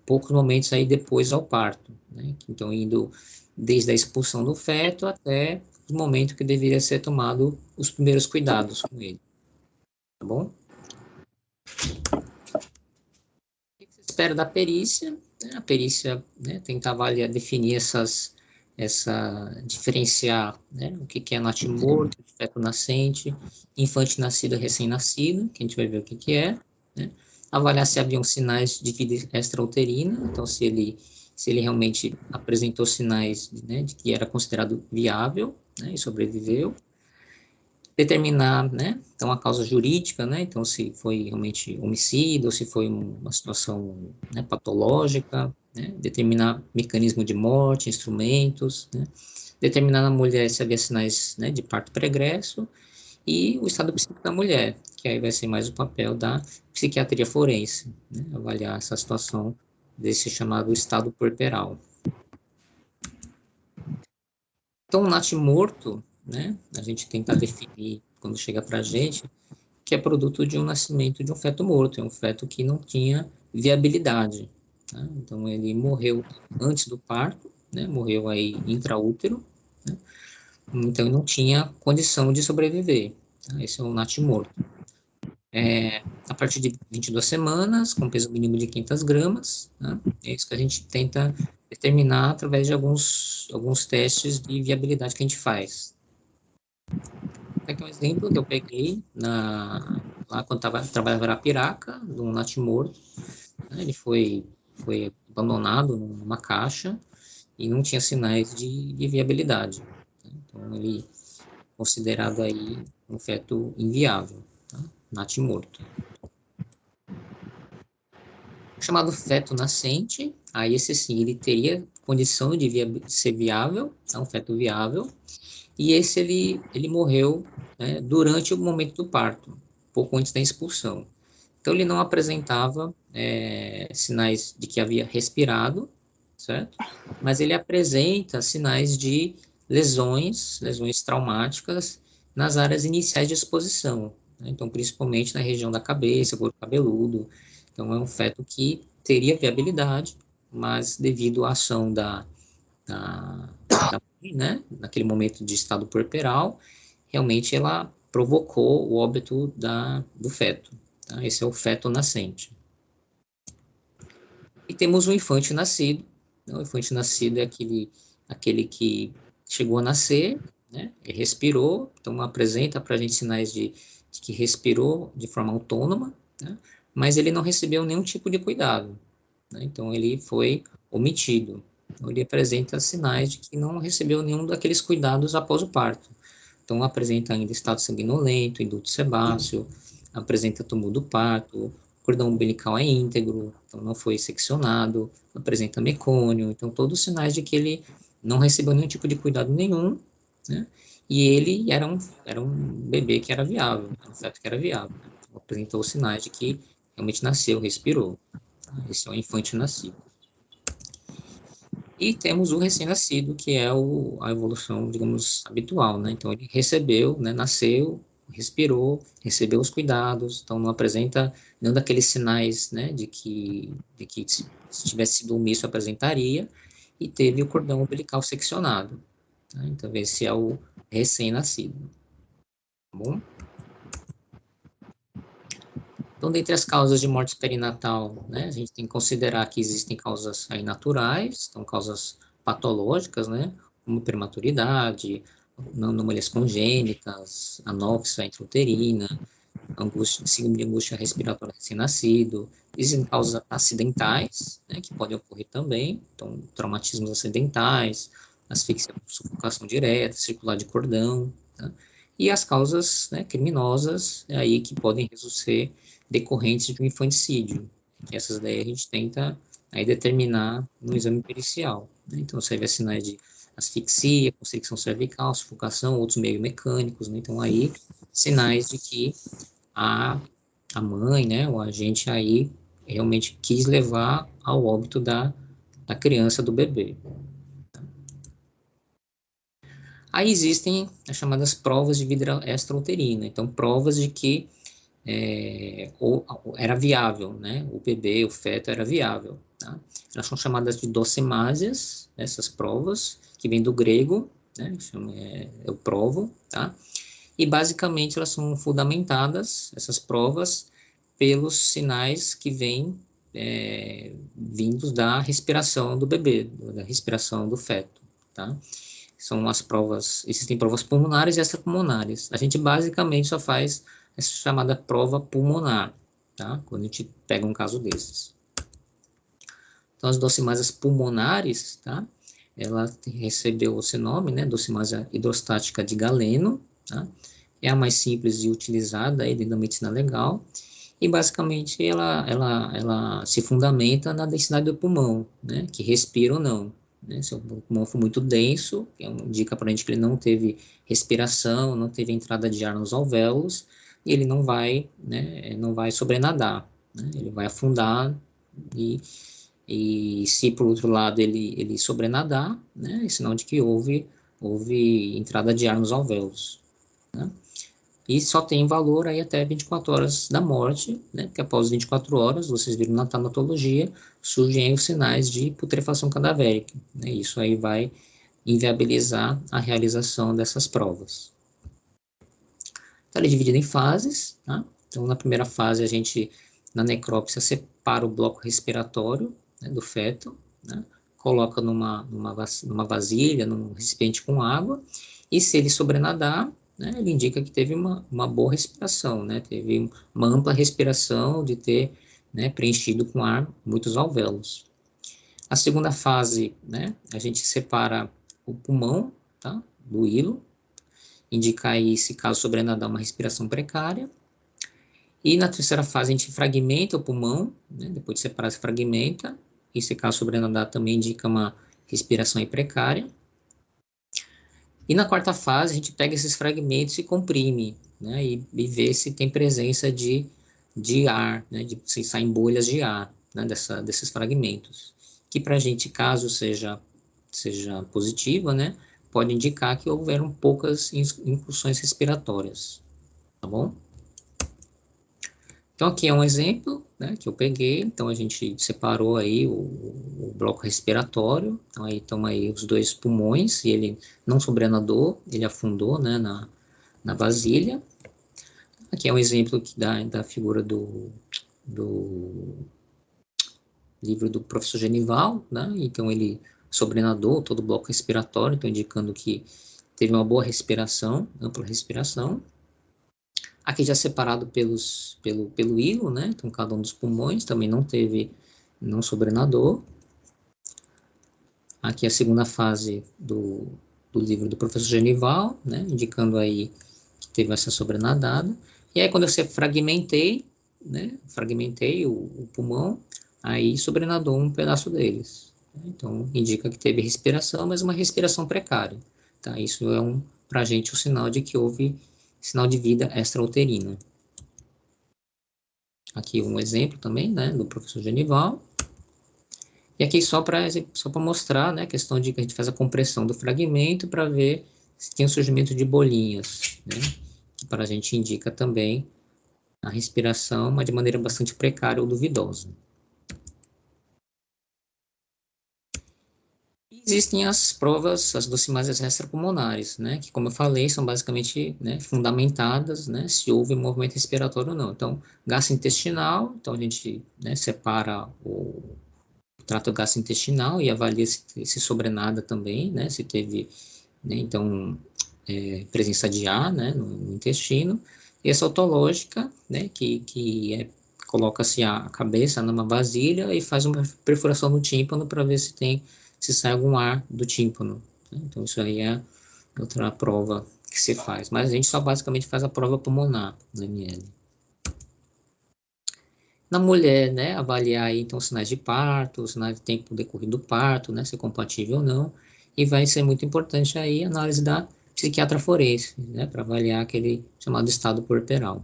poucos momentos aí depois ao parto, né? Então, indo desde a expulsão do feto até o momento que deveria ser tomado os primeiros cuidados com ele, tá bom? O que você espera da perícia? A perícia, né, tentar avaliar, definir diferenciar, né, o que é natimorto, feto nascente, infante nascido, recém-nascido, que a gente vai ver o que é, né, avaliar se haviam sinais de vida extrauterina, então se ele realmente apresentou sinais, né, de que era considerado viável, né, e sobreviveu, determinar, né, então a causa jurídica, né, então se foi realmente homicídio, ou se foi uma situação, né, patológica, né, determinar mecanismo de morte, instrumentos, né, determinar na mulher se havia sinais, né, de parto pregresso e o estado psíquico da mulher, que aí vai ser mais o papel da psiquiatria forense, né, avaliar essa situação desse chamado estado puerperal. Então, o natimorto, né, a gente tenta definir quando chega para a gente, que é produto de um nascimento de um feto morto, é um feto que não tinha viabilidade. Tá? Então, ele morreu antes do parto, né? Morreu aí intraútero, né? Então, ele não tinha condição de sobreviver. Tá? Esse é o natimorto. A partir de 22 semanas, com peso mínimo de 500 gramas, né? É isso que a gente tenta determinar através de alguns testes de viabilidade que a gente faz. Aqui é um exemplo que eu peguei lá quando trabalhava na Piraca, de um natimorto, né? Ele foi abandonado numa caixa e não tinha sinais de viabilidade. Né? Então, ele é considerado aí um feto inviável, tá? Natimorto. O chamado feto nascente, aí esse sim, ele teria condição de ser viável, é um feto viável, e esse ele morreu, né, durante o momento do parto, pouco antes da expulsão. Então ele não apresentava sinais de que havia respirado, certo? Mas ele apresenta sinais de lesões traumáticas nas áreas iniciais de exposição, né? Então, principalmente na região da cabeça, couro cabeludo. Então, é um feto que teria viabilidade, mas devido à ação da mãe, né, naquele momento de estado puerperal, realmente ela provocou o óbito do feto, tá? Esse é o feto nascente. E temos o infante nascido, né? O infante nascido é aquele que chegou a nascer, né, e respirou, então apresenta para a gente sinais de que respirou de forma autônoma, né, mas ele não recebeu nenhum tipo de cuidado, né, então ele foi omitido. Então, ele apresenta sinais de que não recebeu nenhum daqueles cuidados após o parto. Então, apresenta ainda estado sanguinolento, induto sebáceo, apresenta túmulo do parto, o cordão umbilical é íntegro, então não foi seccionado, apresenta mecônio, então todos os sinais de que ele não recebeu nenhum tipo de cuidado nenhum, né? E ele era um bebê que era viável, um feto que era viável, né? Então, apresentou os sinais de que realmente nasceu, respirou. Tá? Esse é o infante nascido. E temos o recém-nascido, que é a evolução, digamos, habitual, né? Então, ele recebeu, né, nasceu, respirou, recebeu os cuidados, então não apresenta nenhum daqueles sinais, né, de que se tivesse sido omisso apresentaria, e teve o cordão umbilical seccionado, né? Então, esse é o recém-nascido, tá bom? Então, dentre as causas de morte perinatal, né, a gente tem que considerar que existem causas aí naturais, então causas patológicas, né, como prematuridade, anomalias congênitas, anóxia intrauterina, angústia, síndrome de angústia respiratória recém-nascido. Existem causas acidentais, né, que podem ocorrer também, então traumatismos acidentais, asfixia por sufocação direta, circular de cordão, tá? E as causas, né, criminosas, aí que podem ser decorrentes de um infanticídio, que essas daí a gente tenta aí determinar no exame pericial, né? Então, você vê sinais de asfixia, constricção cervical, sufocação, outros meio mecânicos, né? Então, aí, sinais de que a, a mãe, né, o agente aí realmente quis levar ao óbito da criança, do bebê. Aí existem as chamadas provas de vida extrauterina, então provas de que era viável, né? O bebê, o feto era viável, tá? Elas são chamadas de docemásias, essas provas, que vem do grego, né? Eu provo, tá? E basicamente elas são fundamentadas, essas provas, pelos sinais que vêm vindos da respiração do bebê, da respiração do feto, tá? São as provas, existem provas pulmonares e extrapulmonares. A gente basicamente só faz essa chamada prova pulmonar, tá? Quando a gente pega um caso desses. Então, as docimásias pulmonares, tá? Ela recebeu esse nome, né? Docimásia hidrostática de Galeno, tá? É a mais simples de utilizada aí dentro da medicina legal. E basicamente ela se fundamenta na densidade do pulmão, né? Que respira ou não. Né? Se o pulmão for muito denso, indica para a gente que ele não teve respiração, não teve entrada de ar nos alvéolos, e ele não vai, né, não vai sobrenadar, né? Ele vai afundar e se por outro lado ele sobrenadar, né, é sinal de que houve entrada de ar nos alvéolos, né? E só tem valor aí até 24 horas da morte, né? Porque após 24 horas, vocês viram na tanatologia, surgem aí os sinais de putrefação cadavérica, né? Isso aí vai inviabilizar a realização dessas provas. Então, ela é dividida em fases, tá? Então, na primeira fase, a gente, na necrópsia, separa o bloco respiratório, né, do feto, né? Coloca numa vasilha, num recipiente com água, e se ele sobrenadar, né, ele indica que teve uma boa respiração, né? Teve uma ampla respiração de ter, né, preenchido com ar muitos alvéolos. A segunda fase, né, a gente separa o pulmão, tá, do hilo, indica aí, se caso sobrenadar, uma respiração precária. E na terceira fase a gente fragmenta o pulmão, né? Depois de separar, se fragmenta. E se caso sobrenadar também indica uma respiração precária. E na quarta fase a gente pega esses fragmentos e comprime, né? E vê se tem presença de ar, né? Se saem bolhas de ar, né? Desses fragmentos. que para a gente, caso seja positiva, né, pode indicar que houveram poucas incursões respiratórias, tá bom? Então, aqui é um exemplo, né, que eu peguei. Então, a gente separou aí o bloco respiratório. Então, aí estão aí os dois pulmões, e ele não sobrenadou, ele afundou, né, na vasilha. Aqui é um exemplo da figura do livro do professor Genival, né? Então, ele sobrenadou todo o bloco respiratório, então indicando que teve uma boa respiração, ampla respiração. Aqui já separado pelo hilo, né? Então, cada um dos pulmões também não sobrenadou. Aqui a segunda fase do livro do professor Genival, né? Indicando aí que teve essa sobrenadada. E aí, quando eu fragmentei, né? Fragmentei o pulmão, aí sobrenadou um pedaço deles. Então, indica que teve respiração, mas uma respiração precária. Tá? Isso é para a gente, um sinal de que houve sinal de vida extrauterina. Aqui um exemplo também, né, do professor Genival. E aqui só para mostrar, né, a questão de que a gente faz a compressão do fragmento para ver se tem o surgimento de bolinhas, né, que para a gente indica também a respiração, mas de maneira bastante precária ou duvidosa. Existem as provas, as docimases extrapulmonares, né, que, como eu falei, são basicamente, né, fundamentadas, né, se houve movimento respiratório ou não. Então, gastrointestinal, então a gente, né, separa o trato gastrointestinal e avalia se sobrenada também, né, se teve, né, então, presença de ar, né, no intestino. E essa otológica, né, coloca-se a cabeça numa vasilha e faz uma perfuração no tímpano para ver se sai algum ar do tímpano. Né? Então, isso aí é outra prova que se faz. Mas a gente só basicamente faz a prova pulmonar no ML. Na mulher, né, avaliar aí, então, sinais de parto, sinais de tempo decorrido do parto, né, se é compatível ou não, e vai ser muito importante aí a análise da psiquiatra forense, né, para avaliar aquele chamado estado puerperal.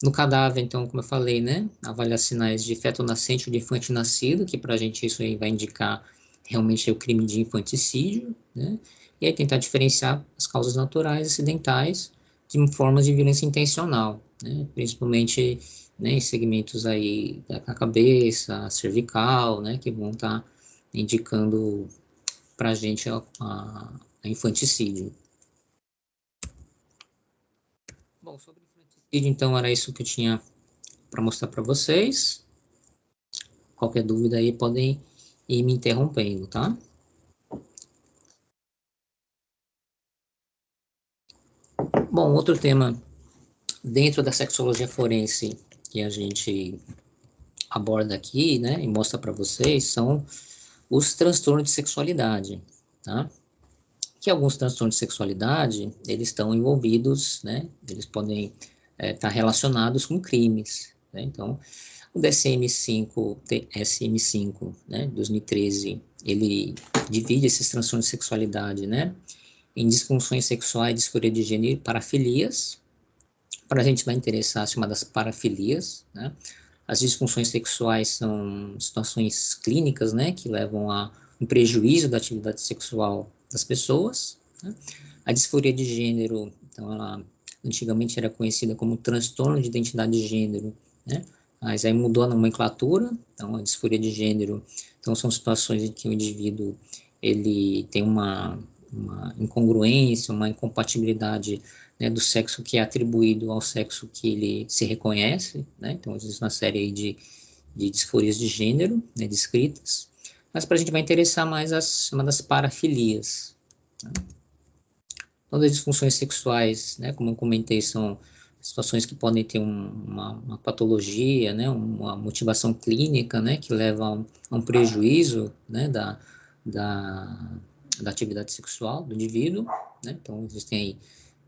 No cadáver, então, como eu falei, né, avaliar sinais de feto nascente ou de infante nascido, que para a gente isso aí vai indicar realmente o crime de infanticídio, né, e aí tentar diferenciar as causas naturais e acidentais de formas de violência intencional, né, principalmente, né, em segmentos aí da cabeça, cervical, né, que vão estar indicando para a gente a infanticídio. Bom, sobre infanticídio, então, era isso que eu tinha para mostrar para vocês. Qualquer dúvida aí podem ir me interrompendo, tá? Bom, outro tema dentro da sexologia forense que a gente aborda aqui, né, e mostra para vocês são os transtornos de sexualidade, tá? Que alguns transtornos de sexualidade, eles estão envolvidos, né, eles podem estar relacionados com crimes, né? Então, o DSM-5, DSM-5, né, 2013, ele divide esses transtornos de sexualidade, né, em disfunções sexuais, disforia de gênero e parafilias. Para a gente vai interessar as chamadas parafilias, né? As disfunções sexuais são situações clínicas, né, que levam a um prejuízo da atividade sexual das pessoas, né? A disforia de gênero, então, ela antigamente era conhecida como transtorno de identidade de gênero, né? Mas aí mudou a nomenclatura, então a disforia de gênero, então são situações em que o indivíduo ele tem uma incongruência, uma incompatibilidade, né, do sexo que é atribuído ao sexo que ele se reconhece, né? Então existe uma série aí de disforias de gênero, né, descritas, mas para a gente vai interessar mais as chamadas parafilias, né? Então, as disfunções sexuais, né, como eu comentei, são situações que podem ter uma patologia, né, uma motivação clínica, né, que leva a um prejuízo, né, da, da atividade sexual do indivíduo, né? Então, existem aí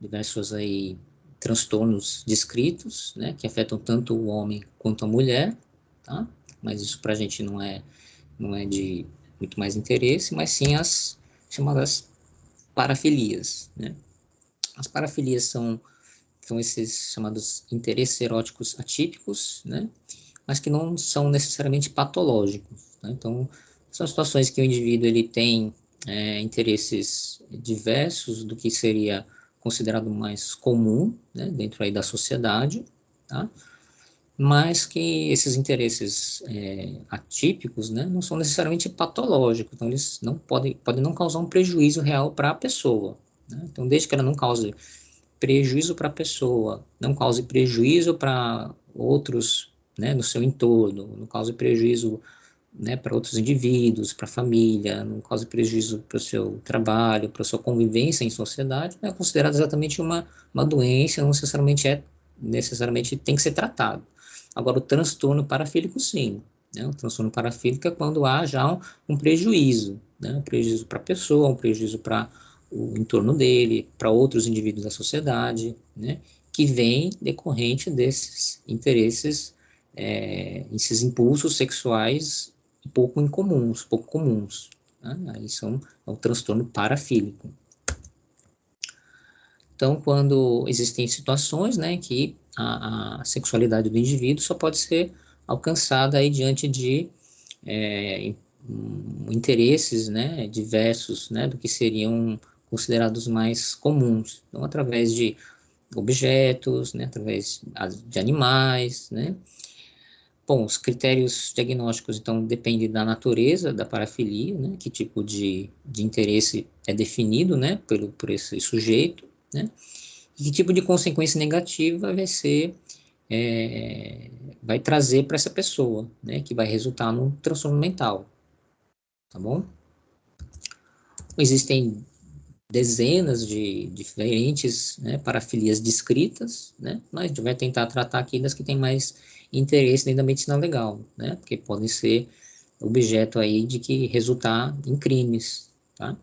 diversos aí transtornos descritos, né, que afetam tanto o homem quanto a mulher, tá? Mas isso para a gente não é de muito mais interesse, mas sim as chamadas parafilias, né? As parafilias são esses chamados interesses eróticos atípicos, né? mas que não são necessariamente patológicos, né? Então, são situações que o indivíduo ele tem interesses diversos do que seria considerado mais comum, né, dentro aí da sociedade, tá? Mas que esses interesses atípicos, né, não são necessariamente patológicos, então eles não podem não causar um prejuízo real para a pessoa, né? Então, desde que ela não cause prejuízo para a pessoa, não cause prejuízo para outros, né, no seu entorno, não cause prejuízo, né, para outros indivíduos, para a família, não cause prejuízo para o seu trabalho, para a sua convivência em sociedade, é considerado exatamente uma doença, não necessariamente tem que ser tratado. Agora, o transtorno parafílico, sim. Né? O transtorno parafílico é quando há já um prejuízo, né? Um prejuízo para a pessoa, um prejuízo para o entorno dele, para outros indivíduos da sociedade, né? Que vem decorrente desses interesses, esses impulsos sexuais pouco comuns. Né? Aí é um transtorno parafílico. Então, quando existem situações, né, que a sexualidade do indivíduo só pode ser alcançada aí diante de interesses, né, diversos, né, do que seriam considerados mais comuns. Então, através de objetos, né, através de animais, né. Bom, os critérios diagnósticos, então, dependem da natureza da parafilia, né, que tipo de interesse é definido, né, por esse sujeito, né, e que tipo de consequência negativa é, vai trazer para essa pessoa, né, que vai resultar num transtorno mental, tá bom? Existem dezenas de diferentes, né, parafilias descritas, né, mas a gente vai tentar tratar aqui das que têm mais interesse dentro da medicina legal, né, porque podem ser objeto aí de que resultar em crimes, tá?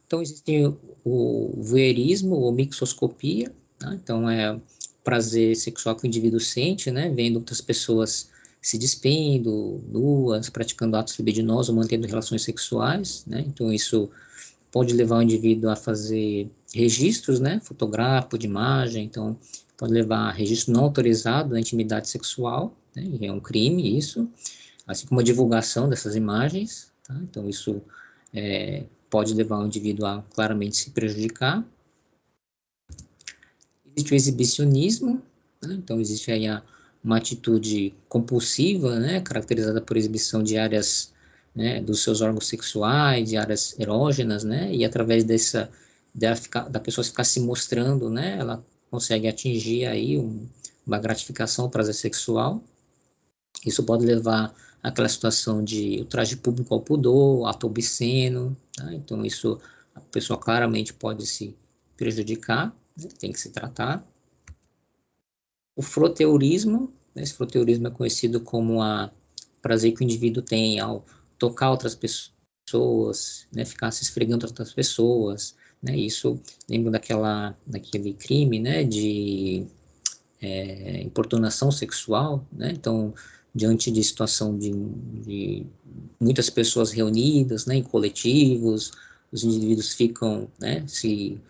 Então, existe o voyeurismo ou mixoscopia, tá? Então, é prazer sexual que o indivíduo sente, né, vendo outras pessoas se despindo, nuas, praticando atos libidinosos, mantendo relações sexuais, né? Então, isso pode levar o indivíduo a fazer registros, né, fotográfico, de imagem, então pode levar a registro não autorizado da intimidade sexual, né, e é um crime isso, assim como a divulgação dessas imagens, tá? Então isso pode levar o indivíduo a claramente se prejudicar. Existe o exibicionismo, né? Então existe aí uma atitude compulsiva, né, caracterizada por exibição de áreas, né, dos seus órgãos sexuais, de áreas erógenas, né, e através da pessoa ficar se mostrando, né, ela consegue atingir aí uma gratificação, um prazer sexual. Isso pode levar àquela situação de ultraje público ao pudor, ato obsceno, tá? Então isso a pessoa claramente pode se prejudicar, né, tem que se tratar. O froteurismo, né, esse froteurismo é conhecido como a prazer que o indivíduo tem ao tocar outras pessoas, né, ficar se esfregando outras pessoas, né, isso lembra daquele crime, né, de importunação sexual, né, então diante de situação de muitas pessoas reunidas, né, em coletivos, os indivíduos ficam, né, se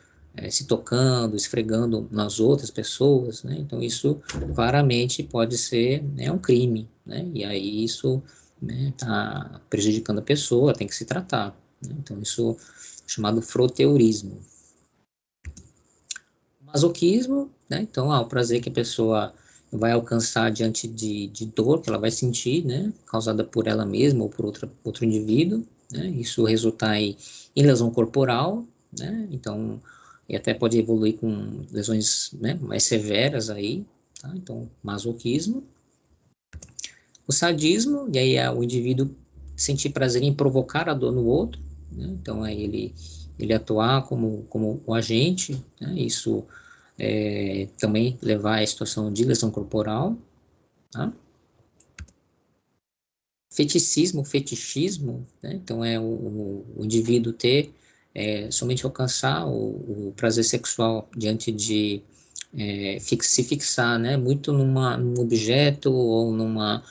tocando, esfregando nas outras pessoas, né, então isso claramente pode ser, né, um crime, né, e aí isso, né, tá prejudicando a pessoa, tem que se tratar, né, então isso é chamado froteurismo. Masoquismo, né, então, o prazer que a pessoa vai alcançar diante de dor que ela vai sentir, né, causada por ela mesma ou por outro indivíduo, né, isso resultar em lesão corporal, né, então, e até pode evoluir com lesões, né, mais severas aí, tá, então, masoquismo. O sadismo, e aí é o indivíduo sentir prazer em provocar a dor no outro, né, então, aí ele atuar como o agente, né, isso também levar à situação de lesão corporal, tá? Fetichismo, né? Então é o indivíduo ter somente alcançar o prazer sexual diante de se fixar, né? Muito num objeto ou numa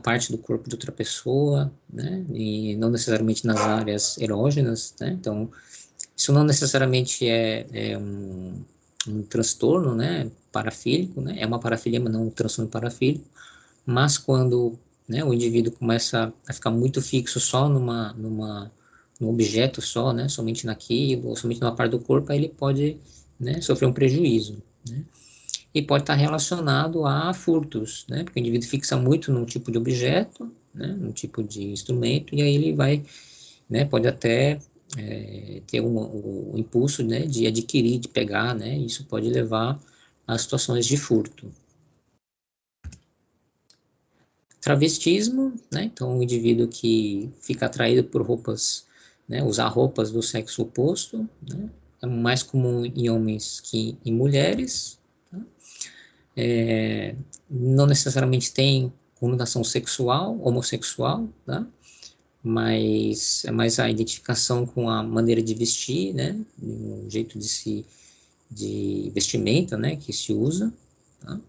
parte do corpo de outra pessoa, né? E não necessariamente nas áreas erógenas, né? Então isso não necessariamente é um transtorno, né, parafílico, né, é uma parafilia, mas não um transtorno parafílico, mas quando, né, o indivíduo começa a ficar muito fixo só num objeto só, né, somente naquilo, ou somente numa parte do corpo, aí ele pode, né, sofrer um prejuízo, né? E pode estar relacionado a furtos, né, porque o indivíduo fixa muito num tipo de objeto, né, num tipo de instrumento, e aí ele vai, né, pode até ter o impulso, né, de adquirir, de pegar, né, isso pode levar a situações de furto. Travestismo, né, então um indivíduo que fica atraído por roupas, né, usar roupas do sexo oposto, né, é mais comum em homens que em mulheres, tá? Não necessariamente tem conotação sexual, homossexual, tá? Mas é mais a identificação com a maneira de vestir, né, o jeito de vestimenta, né, que se usa, tá?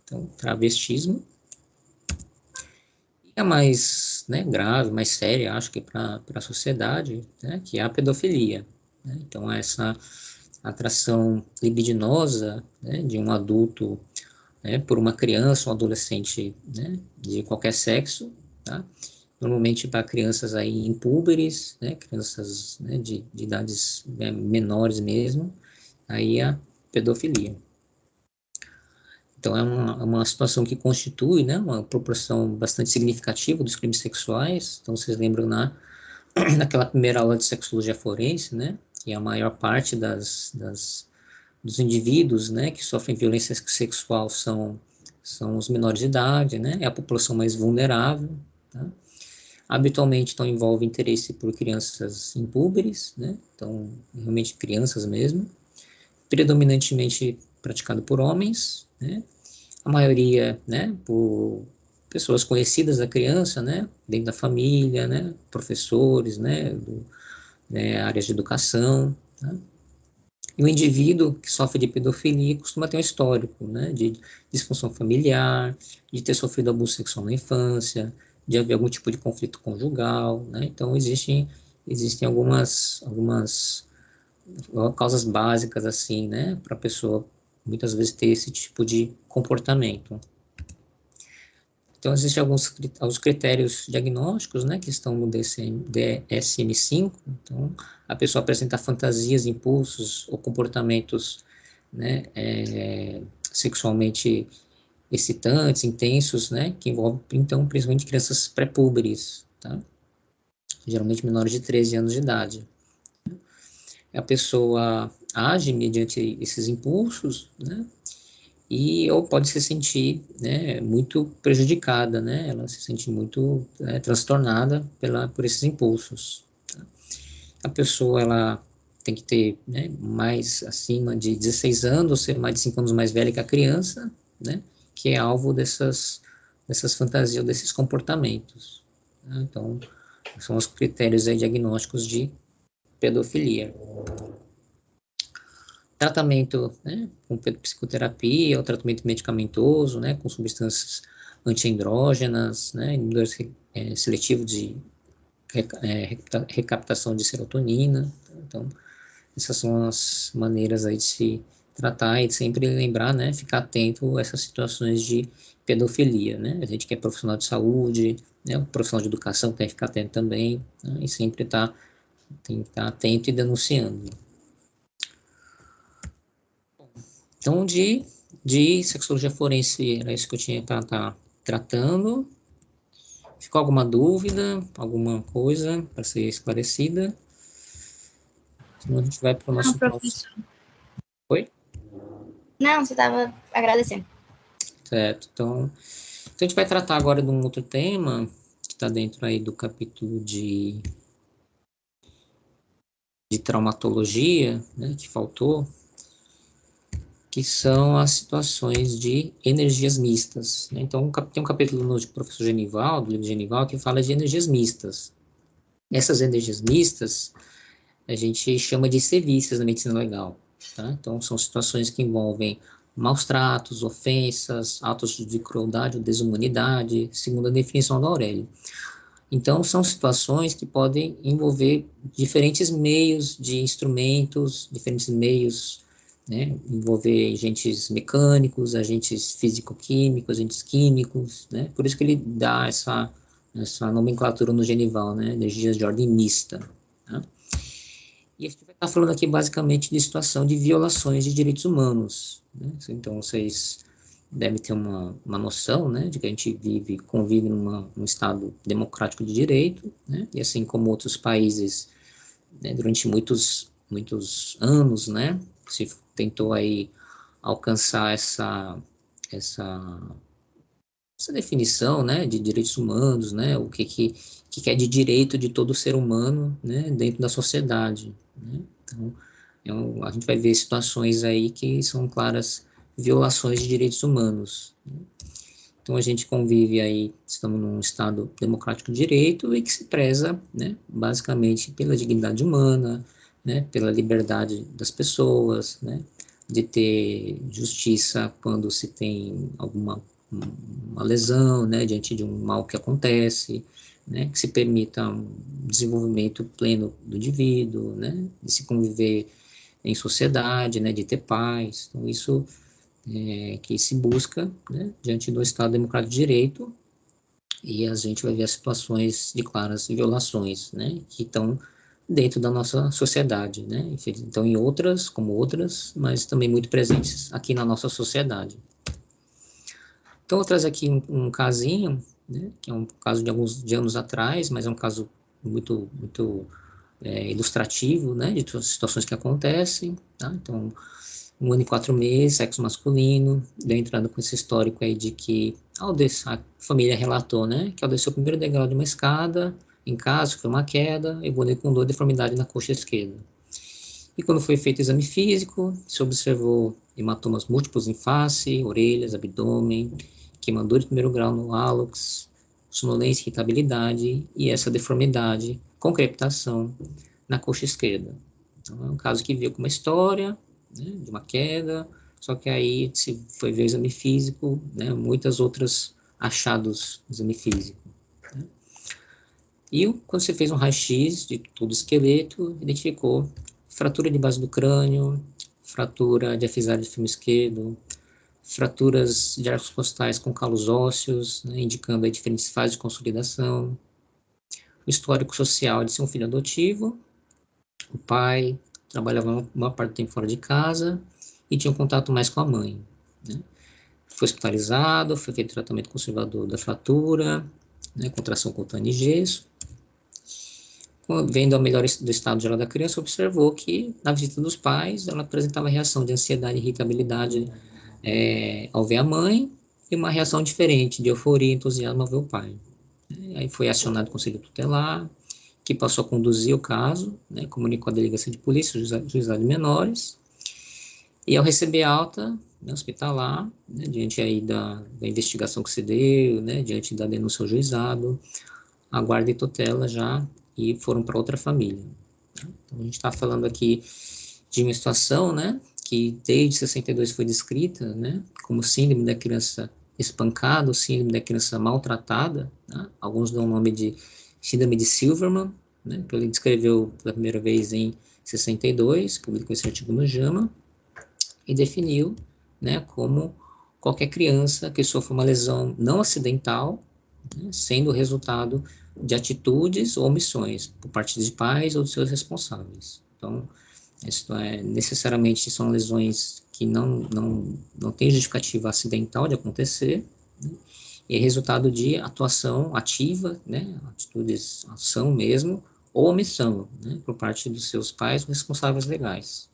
Então, travestismo. E a mais, né, grave, mais séria, acho que para a sociedade, né, que é a pedofilia, né? Então, essa atração libidinosa, né, de um adulto, né, por uma criança ou adolescente, né, de qualquer sexo, tá? Normalmente para crianças aí impúberes, né, crianças, né, de idades, né, menores mesmo, aí a pedofilia. Então, é uma situação que constitui, né, uma proporção bastante significativa dos crimes sexuais. Então, vocês lembram naquela primeira aula de sexologia forense, né, que a maior parte dos indivíduos, né, que sofrem violência sexual são os menores de idade, né, é a população mais vulnerável, tá? Habitualmente, então, envolve interesse por crianças impúberes, né, então, realmente crianças mesmo, predominantemente praticado por homens, né, a maioria, né, por pessoas conhecidas da criança, né, dentro da família, né, professores, né, áreas de educação, tá? E o indivíduo que sofre de pedofilia costuma ter um histórico, né, de disfunção familiar, de ter sofrido abuso sexual na infância, de haver algum tipo de conflito conjugal, né, então existem algumas causas básicas, assim, né, para a pessoa muitas vezes ter esse tipo de comportamento. Então, existem alguns critérios diagnósticos, né, que estão no DSM-5. Então, a pessoa apresenta fantasias, impulsos ou comportamentos, né, sexualmente excitantes, intensos, né, que envolvem, então, principalmente crianças pré-púberes, tá? Geralmente menores de 13 anos de idade. A pessoa age mediante esses impulsos, né, e ou pode se sentir, né, muito prejudicada, né, ela se sente muito transtornada por esses impulsos. Tá? A pessoa, ela tem que ter, né, mais acima de 16 anos, ou ser mais de 5 anos mais velha que a criança, né, que é alvo dessas fantasias, desses comportamentos. Tá? Então, são os critérios aí diagnósticos de pedofilia. Tratamento, né, com psicoterapia, ou tratamento medicamentoso, né, com substâncias antiandrógenas, né, inibidores seletivos de recaptação de serotonina. Então, essas são as maneiras aí de se tratar e de sempre lembrar, né, ficar atento a essas situações de pedofilia, né, a gente que é profissional de saúde, né, o profissional de educação tem que ficar atento também, né, e sempre tem que estar atento e denunciando. Então, de sexologia forense, era isso que eu tinha para estar tratando. Ficou alguma dúvida, alguma coisa para ser esclarecida? Senão a gente vai para o Não, nosso próximo. professor. Oi? Não, você estava agradecendo. Certo. Então, a gente vai tratar agora de um outro tema que está dentro aí do capítulo de traumatologia, né, que faltou, que são as situações de energias mistas, né? Então, tem um capítulo no professor Genival, do livro Genival, que fala de energias mistas. Essas energias mistas, a gente chama de sevícias na medicina legal, tá? Então, são situações que envolvem maus tratos, ofensas, atos de crueldade ou desumanidade, segundo a definição da Aurélio. Então, são situações que podem envolver diferentes meios de instrumentos, diferentes meios, né, envolver agentes mecânicos, agentes físico-químicos, agentes químicos, né, por isso que ele dá essa nomenclatura no genival, né, energias de ordem mista, tá? E a gente vai estar falando aqui basicamente de situação de violações de direitos humanos, né? Então vocês devem ter uma noção, né, de que a gente convive num estado democrático de direito, né, e assim como outros países, né, durante muitos anos, né, se tentou aí alcançar essa, essa definição, né, de direitos humanos, né, o que é de direito de todo ser humano, né, dentro da sociedade, né? Então, a gente vai ver situações aí que são claras violações de direitos humanos, né? Então, a gente convive aí, estamos num Estado democrático de direito e que se preza, né, basicamente pela dignidade humana, né, pela liberdade das pessoas, né, de ter justiça quando se tem uma lesão, né, diante de um mal que acontece, né, que se permita um desenvolvimento pleno do indivíduo, né, de se conviver em sociedade, né, de ter paz. Então, isso que se busca, né, diante do Estado Democrático de Direito, e a gente vai ver as situações de claras violações, né, que estão dentro da nossa sociedade, né, então em outras, como outras, mas também muito presentes aqui na nossa sociedade. Então, eu vou trazer aqui um casinho, né, que é um caso de anos atrás, mas é um caso muito ilustrativo, né, de todas as situações que acontecem, tá? Então, 1 ano e 4 meses, sexo masculino, deu entrada com esse histórico aí de que, a família relatou, né, que ao descer o primeiro degrau de uma escada, em casa, foi uma queda, evoluiu com dor e deformidade na coxa esquerda. E quando foi feito o exame físico, se observou hematomas múltiplos em face, orelhas, abdômen, queimadura de primeiro grau no hálux, sonolência, irritabilidade e essa deformidade com crepitação na coxa esquerda. Então, é um caso que veio com uma história, né, de uma queda, só que aí se foi ver o exame físico, né, muitas outras achados no exame físico. Né. E quando você fez um raio-x de todo o esqueleto, identificou fratura de base do crânio, fratura de afisário de fêmur esquerdo, fraturas de arcos costais com calos ósseos, né, indicando aí diferentes fases de consolidação, o histórico social de ser um filho adotivo, o pai trabalhava uma parte do tempo fora de casa e tinha um contato mais com a mãe, né. Foi hospitalizado, foi feito tratamento conservador da fratura, né, contração cutânea e gesso. Vendo a melhora do estado geral da criança, observou que na visita dos pais ela apresentava reação de ansiedade e irritabilidade ao ver a mãe e uma reação diferente de euforia e entusiasmo ao ver o pai. Aí foi acionado o conselho tutelar, que passou a conduzir o caso, né, comunicou a delegacia de polícia, juizado de menores, e ao receber alta, né, hospitalar, né, diante aí da investigação que se deu, né, diante da denúncia ao juizado, a guarda e tutela já e foram para outra família. Então, a gente está falando aqui de uma situação, né, que desde 62 foi descrita, né, como síndrome da criança espancada, ou síndrome da criança maltratada, né? Alguns dão o nome de síndrome de Silverman, né, que ele descreveu pela primeira vez em 62, publicou esse artigo no JAMA, e definiu, né, como qualquer criança que sofra uma lesão não acidental, né, sendo o resultado de atitudes ou omissões por parte de pais ou de seus responsáveis. Então, isso necessariamente são lesões que não têm justificativa acidental de acontecer, né, e é resultado de atuação ativa, né, atitudes, ação mesmo, ou omissão, né, por parte dos seus pais ou responsáveis legais.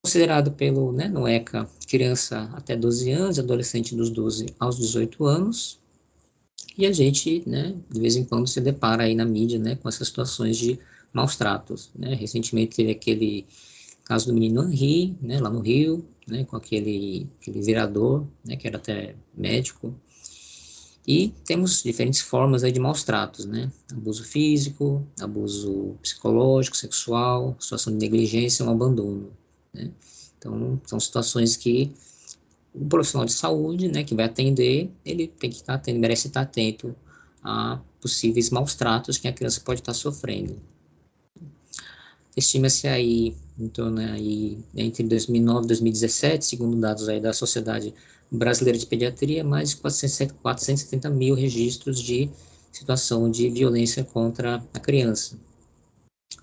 Considerado pelo, né, no ECA, criança até 12 anos, adolescente dos 12 aos 18 anos, e a gente, né, de vez em quando se depara aí na mídia, né, com essas situações de maus tratos, né. Recentemente teve aquele caso do menino Henri, né, lá no Rio, né, com aquele vereador, né, que era até médico, e temos diferentes formas aí de maus tratos, né, abuso físico, abuso psicológico, sexual, situação de negligência, um abandono, né. Então, são situações que o profissional de saúde, né, que vai atender, ele tem que estar atento, merece estar atento a possíveis maus tratos que a criança pode estar sofrendo. Estima-se aí, em torno aí, entre 2009 e 2017, segundo dados aí da Sociedade Brasileira de Pediatria, mais de 470 mil registros de situação de violência contra a criança.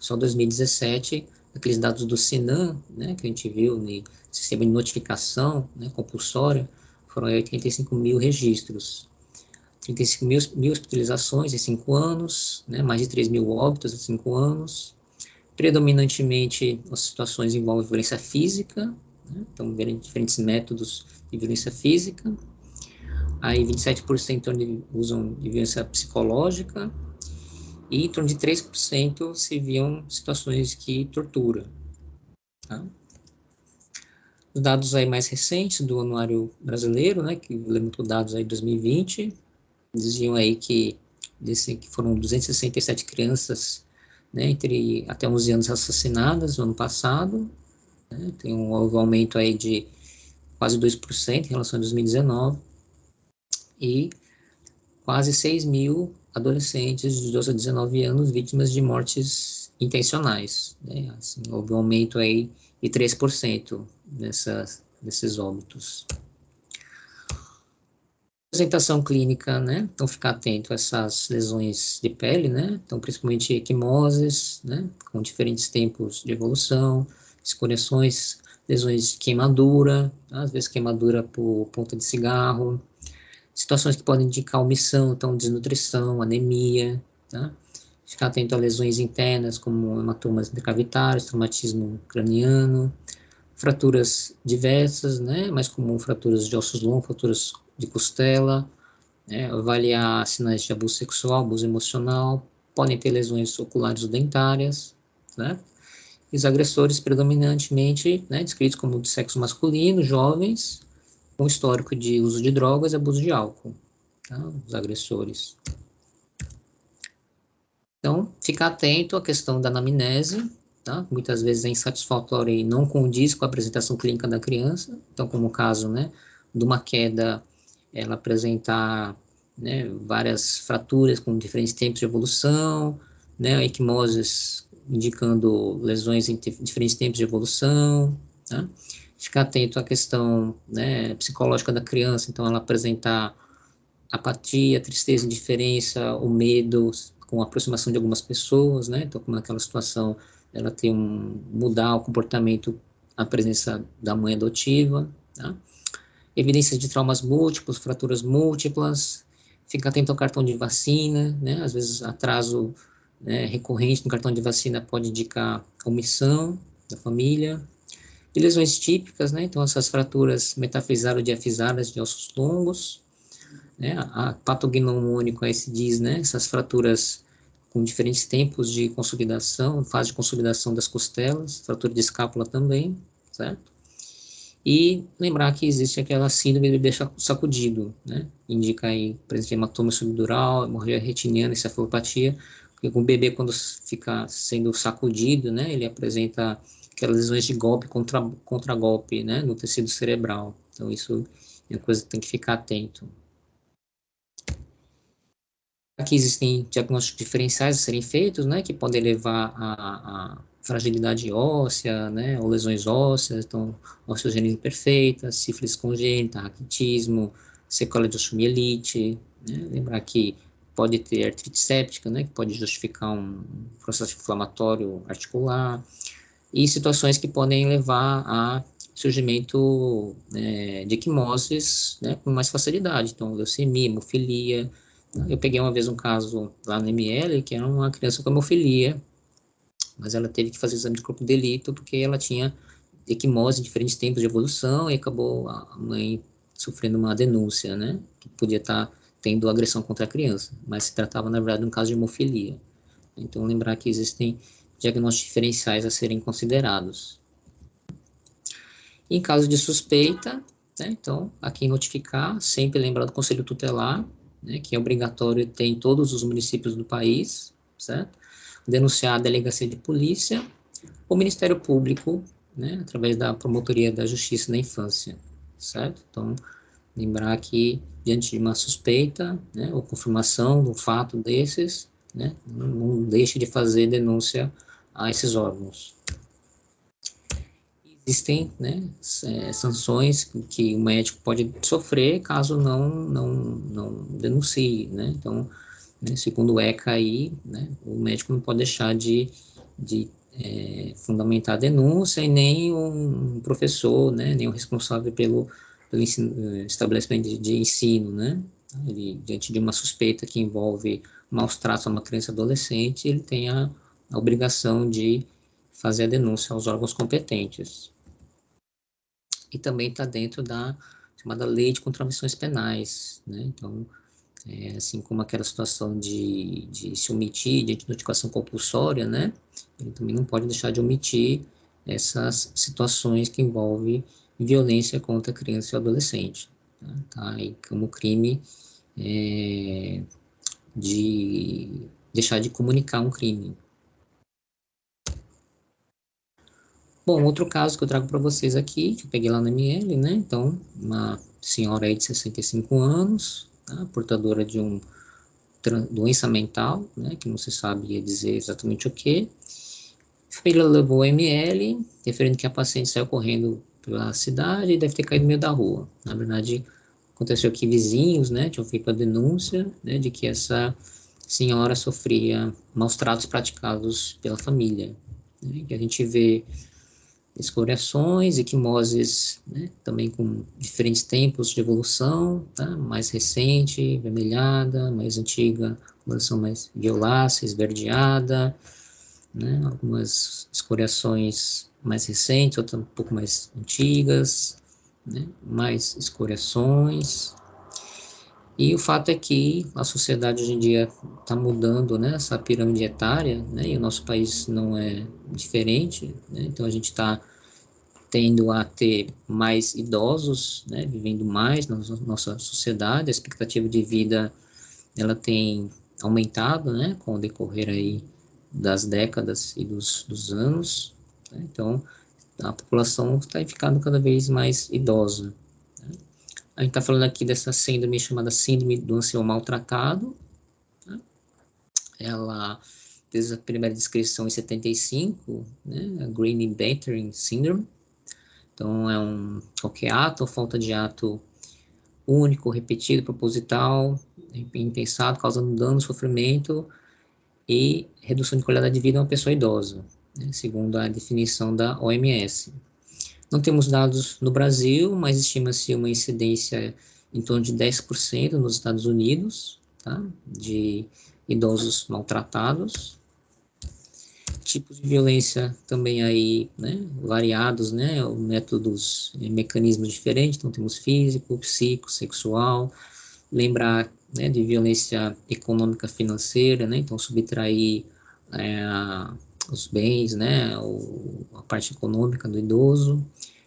Só 2017, aqueles dados do Sinan, né, que a gente viu no sistema de notificação, né, compulsória, foram 85 mil registros. 35 mil hospitalizações em 5 anos, né, mais de 3 mil óbitos em 5 anos. Predominantemente, as situações envolvem violência física, né, então, diferentes métodos de violência física. Aí, 27% usam de violência psicológica, e em torno de 3% se viam situações de tortura. Tá? Os dados aí mais recentes do Anuário Brasileiro, né, que levantou dados aí de 2020, diziam aí que foram 267 crianças, né, entre até 11 anos assassinadas no ano passado, né, tem um aumento aí de quase 2% em relação a 2019, e quase 6 mil adolescentes de 12 a 19 anos vítimas de mortes intencionais, né, assim, houve um aumento aí de 3% desses óbitos. Apresentação clínica, né? Então, ficar atento a essas lesões de pele, né? Então, principalmente equimoses, né? Com diferentes tempos de evolução, escoriações, lesões de queimadura, tá? Às vezes queimadura por ponta de cigarro, situações que podem indicar omissão, então desnutrição, anemia, tá? Ficar atento a lesões internas, como hematomas intercavitários, traumatismo craniano, fraturas diversas, né? Mais comum fraturas de ossos longos, fraturas de costela, né, avaliar sinais de abuso sexual, abuso emocional, podem ter lesões oculares ou dentárias, né? E os agressores predominantemente, né, descritos como do sexo masculino, jovens, com histórico de uso de drogas e abuso de álcool, tá? Os agressores. Então, ficar atento à questão da anamnese, tá? Muitas vezes é insatisfatória e não condiz com a apresentação clínica da criança, então, como o caso, né, de uma queda, ela apresentar, né, várias fraturas com diferentes tempos de evolução, né, equimoses indicando lesões em diferentes tempos de evolução, tá? Ficar atento à questão, né, psicológica da criança, então ela apresentar apatia, tristeza, indiferença, o medo com a aproximação de algumas pessoas, né? Então, como naquela situação, ela tem mudar o comportamento, a presença da mãe adotiva, tá? Evidências de traumas múltiplos, fraturas múltiplas, ficar atento ao cartão de vacina, né? Às vezes atraso, né, recorrente no cartão de vacina pode indicar omissão da família. E lesões típicas, né? Então, essas fraturas metafisárias ou diafisárias de ossos longos, né? A patognomônico aí se diz, né? Essas fraturas com diferentes tempos de consolidação, fase de consolidação das costelas, fratura de escápula também, certo? E lembrar que existe aquela síndrome do bebê sacudido, né? Indica aí, por exemplo, hematoma subdural, hemorragia retiniana, encefalopatia, porque o bebê, quando fica sendo sacudido, né? Ele apresenta aquelas lesões de golpe contra golpe, né? No tecido cerebral. Então, isso é uma coisa que tem que ficar atento. Aqui existem diagnósticos diferenciais a serem feitos, né, que podem levar a fragilidade óssea, né, ou lesões ósseas, então, osteogênese imperfeita, sífilis congênita, raquitismo, sequela de osteomielite, né, lembrar que pode ter artrite séptica, né, que pode justificar um processo inflamatório articular, e situações que podem levar a surgimento, de equimoses, né, com mais facilidade, então, leucemia, hemofilia. Eu peguei uma vez um caso lá no ML, que era uma criança com hemofilia, mas ela teve que fazer exame de corpo de delito porque ela tinha equimose em diferentes tempos de evolução e acabou a mãe sofrendo uma denúncia, né, que podia estar tendo agressão contra a criança, mas se tratava, na verdade, de um caso de hemofilia. Então, lembrar que existem diagnósticos diferenciais a serem considerados. Em caso de suspeita, né, então, aqui notificar, sempre lembrar do Conselho Tutelar, né, que é obrigatório ter em todos os municípios do país, certo? Denunciar a delegacia de polícia, o Ministério Público, né, através da Promotoria da Justiça da Infância, certo? Então, lembrar que, diante de uma suspeita, né, ou confirmação de um fato desses, né, não deixe de fazer denúncia a esses órgãos. Existem, né, sanções que o médico pode sofrer caso não denuncie, né? Então, né, segundo o ECA aí, né, o médico não pode deixar de fundamentar a denúncia, e nem um professor, né, nem o responsável pelo estabelecimento de ensino, né? Ele, diante de uma suspeita que envolve maus tratos a uma criança e adolescente, ele tem a obrigação de fazer a denúncia aos órgãos competentes. E também está dentro da chamada Lei de Contravenções Penais, né? Então, assim como aquela situação de se omitir diante de notificação compulsória, né? Ele também não pode deixar de omitir essas situações que envolvem violência contra criança e adolescente, tá? E como crime de deixar de comunicar um crime. Bom, outro caso que eu trago para vocês aqui, que eu peguei lá no ML, né? Então, uma senhora aí de 65 anos, tá? Portadora de doença mental, né? Que não se sabe dizer exatamente o que. A família levou o ML, referendo que a paciente saiu correndo pela cidade e deve ter caído no meio da rua. Na verdade, aconteceu que vizinhos, né? Tinham feito a denúncia, né? De que essa senhora sofria maus tratos praticados pela família, né? Que a gente vê escoriações, equimoses, né, também com diferentes tempos de evolução, tá? Mais recente, vermelhada, mais antiga, coloração mais violácea, esverdeada, né? Algumas escoriações mais recentes, outras um pouco mais antigas, né? Mais escoriações. E o fato é que a sociedade hoje em dia está mudando, né, essa pirâmide etária, né, e o nosso país não é diferente, né, então a gente está tendo a ter mais idosos, né, vivendo mais na nossa sociedade, a expectativa de vida ela tem aumentado, né, com o decorrer aí das décadas e dos anos, né, então a população está ficando cada vez mais idosa. Né. A gente está falando aqui dessa síndrome chamada síndrome do ancião maltratado, né. Ela, desde a primeira descrição em 75, né, a Green-Battering Syndrome. Então, é qualquer ato ou falta de ato único, repetido, proposital, impensado, causando dano, sofrimento e redução de qualidade de vida a uma pessoa idosa, né, segundo a definição da OMS. Não temos dados no Brasil, mas estima-se uma incidência em torno de 10% nos Estados Unidos, tá, de idosos maltratados. Tipos de violência também aí, né, variados, né, métodos, mecanismos diferentes, então temos físico, psico, sexual, lembrar, né, de violência econômica financeira, né, então subtrair os bens, né, a parte econômica do idoso,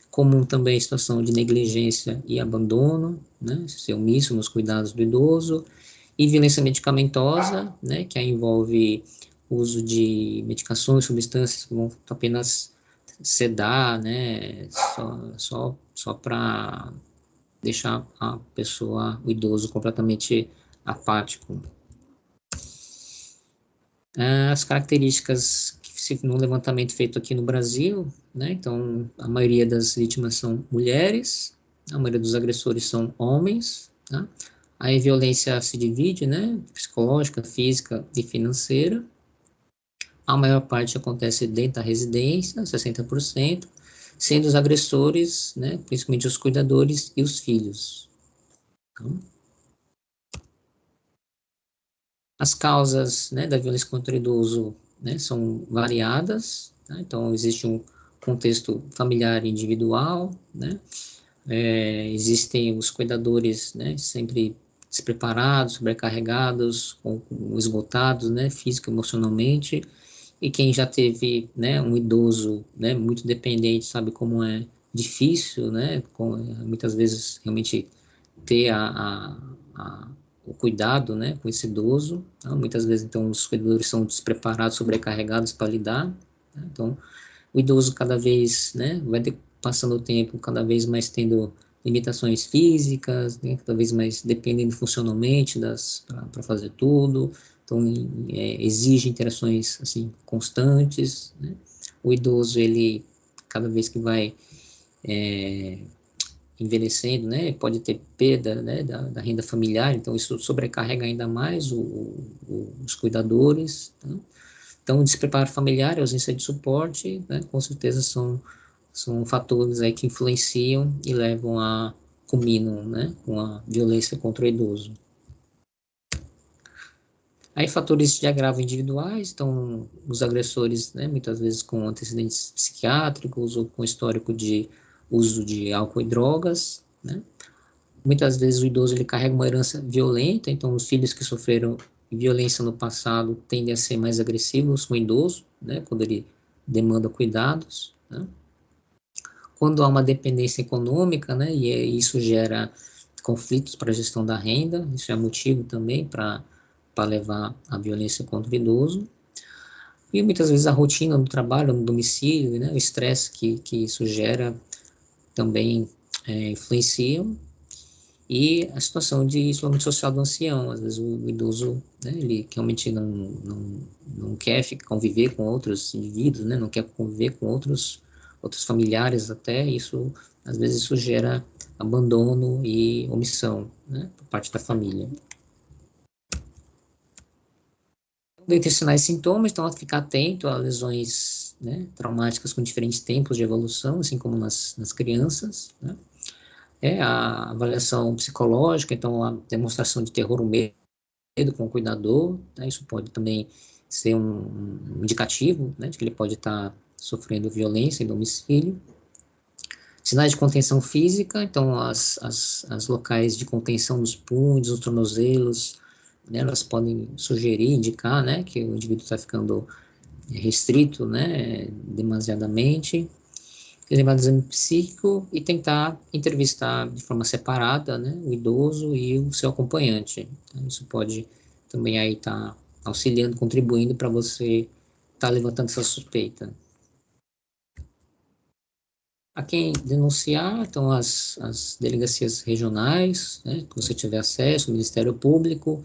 comum também a situação de negligência e abandono, né, ser omisso nos cuidados do idoso, e violência medicamentosa, né, que aí envolve uso de medicações, substâncias que vão apenas sedar, né, só para deixar a pessoa, o idoso, completamente apático. As características que no levantamento feito aqui no Brasil, né, então a maioria das vítimas são mulheres, a maioria dos agressores são homens, tá? Aí a violência se divide, né, psicológica, física e financeira. A maior parte acontece dentro da residência, 60%, sendo os agressores, né, principalmente os cuidadores e os filhos. Então, as causas, né, da violência contra o idoso, né, são variadas, tá? Então existe um contexto familiar individual, né, existem os cuidadores, né, sempre despreparados, sobrecarregados, esgotados, né, físico e emocionalmente, e quem já teve, né, um idoso, né, muito dependente, sabe como é difícil, né, muitas vezes realmente ter o cuidado, né, com esse idoso, tá? Muitas vezes, então, os cuidadores são despreparados, sobrecarregados para lidar, né? Então, o idoso cada vez, né, vai passando o tempo, cada vez mais tendo limitações físicas, né, cada vez mais dependendo funcionalmente para fazer tudo, então exige interações assim constantes, né? O idoso, ele cada vez que vai envelhecendo, né, pode ter perda, né, da renda familiar, então isso sobrecarrega ainda mais os cuidadores, tá? Então, o despreparo familiar e a ausência de suporte, né, com certeza são fatores aí que influenciam e levam a culminam, né, com a violência contra o idoso. Aí fatores de agravo individuais, então os agressores, né, muitas vezes com antecedentes psiquiátricos ou com histórico de uso de álcool e drogas, né. Muitas vezes o idoso ele carrega uma herança violenta, então os filhos que sofreram violência no passado tendem a ser mais agressivos com o idoso, né, quando ele demanda cuidados, né. Quando há uma dependência econômica, né, e isso gera conflitos para a gestão da renda, isso é motivo também para levar à violência contra o idoso. E muitas vezes a rotina do trabalho, no domicílio, né, o estresse que isso gera também influenciam. E a situação de isolamento social do ancião, às vezes o idoso, né, ele realmente não quer conviver com outros indivíduos, né, não quer conviver com outros familiares até, isso, às vezes isso gera abandono e omissão, né, por parte da família. Dentre sinais e sintomas, então, ficar atento a lesões, né, traumáticas com diferentes tempos de evolução, assim como nas crianças, né. A avaliação psicológica, então a demonstração de terror ou medo com o cuidador, né, isso pode também ser um indicativo, né, de que ele pode estar sofrendo violência em domicílio. Sinais de contenção física, então as locais de contenção dos punhos, dos tornozelos, né, elas podem sugerir, indicar, né, que o indivíduo está ficando restrito, né, demasiadamente. Lembrar do exame psíquico e tentar entrevistar de forma separada, né, o idoso e o seu acompanhante. Então, isso pode também aí estar auxiliando, contribuindo para você estar levantando essa suspeita. A quem denunciar, então as delegacias regionais, né, que você tiver acesso, o Ministério Público,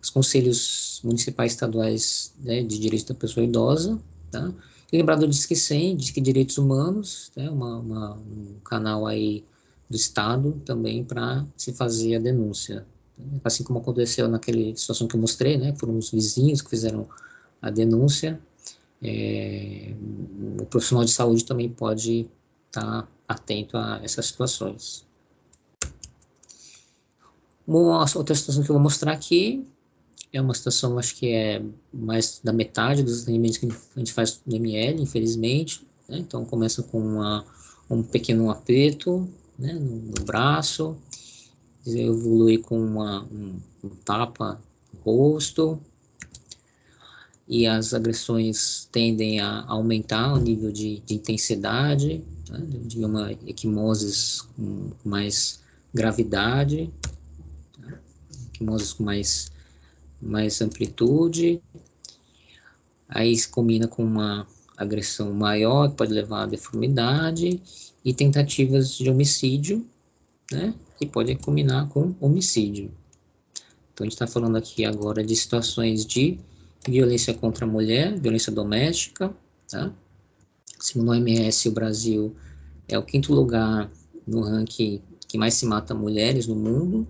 os conselhos municipais estaduais, né, de direitos da pessoa idosa, tá? E lembrar do Disque 100, Disque Direitos Humanos, né, um canal aí do Estado também para se fazer a denúncia. Assim como aconteceu naquela situação que eu mostrei, né, foram os vizinhos que fizeram a denúncia, o profissional de saúde também pode estar atento a essas situações. Uma outra situação que eu vou mostrar aqui é uma situação, acho que é mais da metade dos atendimentos que a gente faz no ML, infelizmente, né? Então começa com um pequeno aperto, né, no braço, evolui com um tapa no rosto, e as agressões tendem a aumentar o nível de intensidade, né, de uma equimoses com mais gravidade, né, equimoses com mais amplitude, aí se combina com uma agressão maior, que pode levar à deformidade, e tentativas de homicídio, né, que pode combinar com homicídio. Então, a gente está falando aqui agora de situações de violência contra a mulher, violência doméstica, tá? Segundo a OMS, o Brasil é o 5º lugar no ranking que mais se mata mulheres no mundo,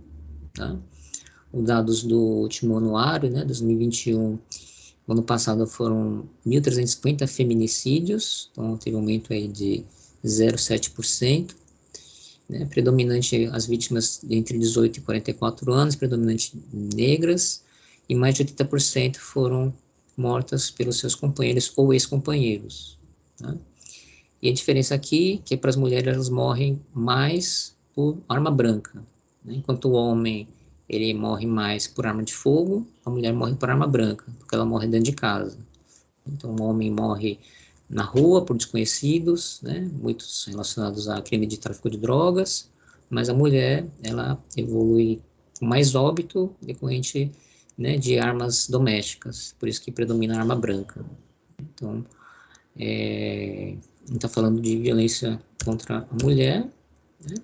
tá? Os dados do último anuário, né, 2021, no ano passado foram 1.350 feminicídios, então teve um aumento aí de 0,7%, né, predominante as vítimas entre 18 e 44 anos, predominante negras, e mais de 80% foram mortas pelos seus companheiros ou ex-companheiros. Tá? E a diferença aqui é que para as mulheres elas morrem mais por arma branca, né, enquanto o homem ele morre mais por arma de fogo, a mulher morre por arma branca, porque ela morre dentro de casa. Então, o homem morre na rua por desconhecidos, né, muitos relacionados a crime de tráfico de drogas, mas a mulher, ela evolui com mais óbito decorrente, né, de armas domésticas, por isso que predomina a arma branca. Então, a gente está falando de violência contra a mulher, né?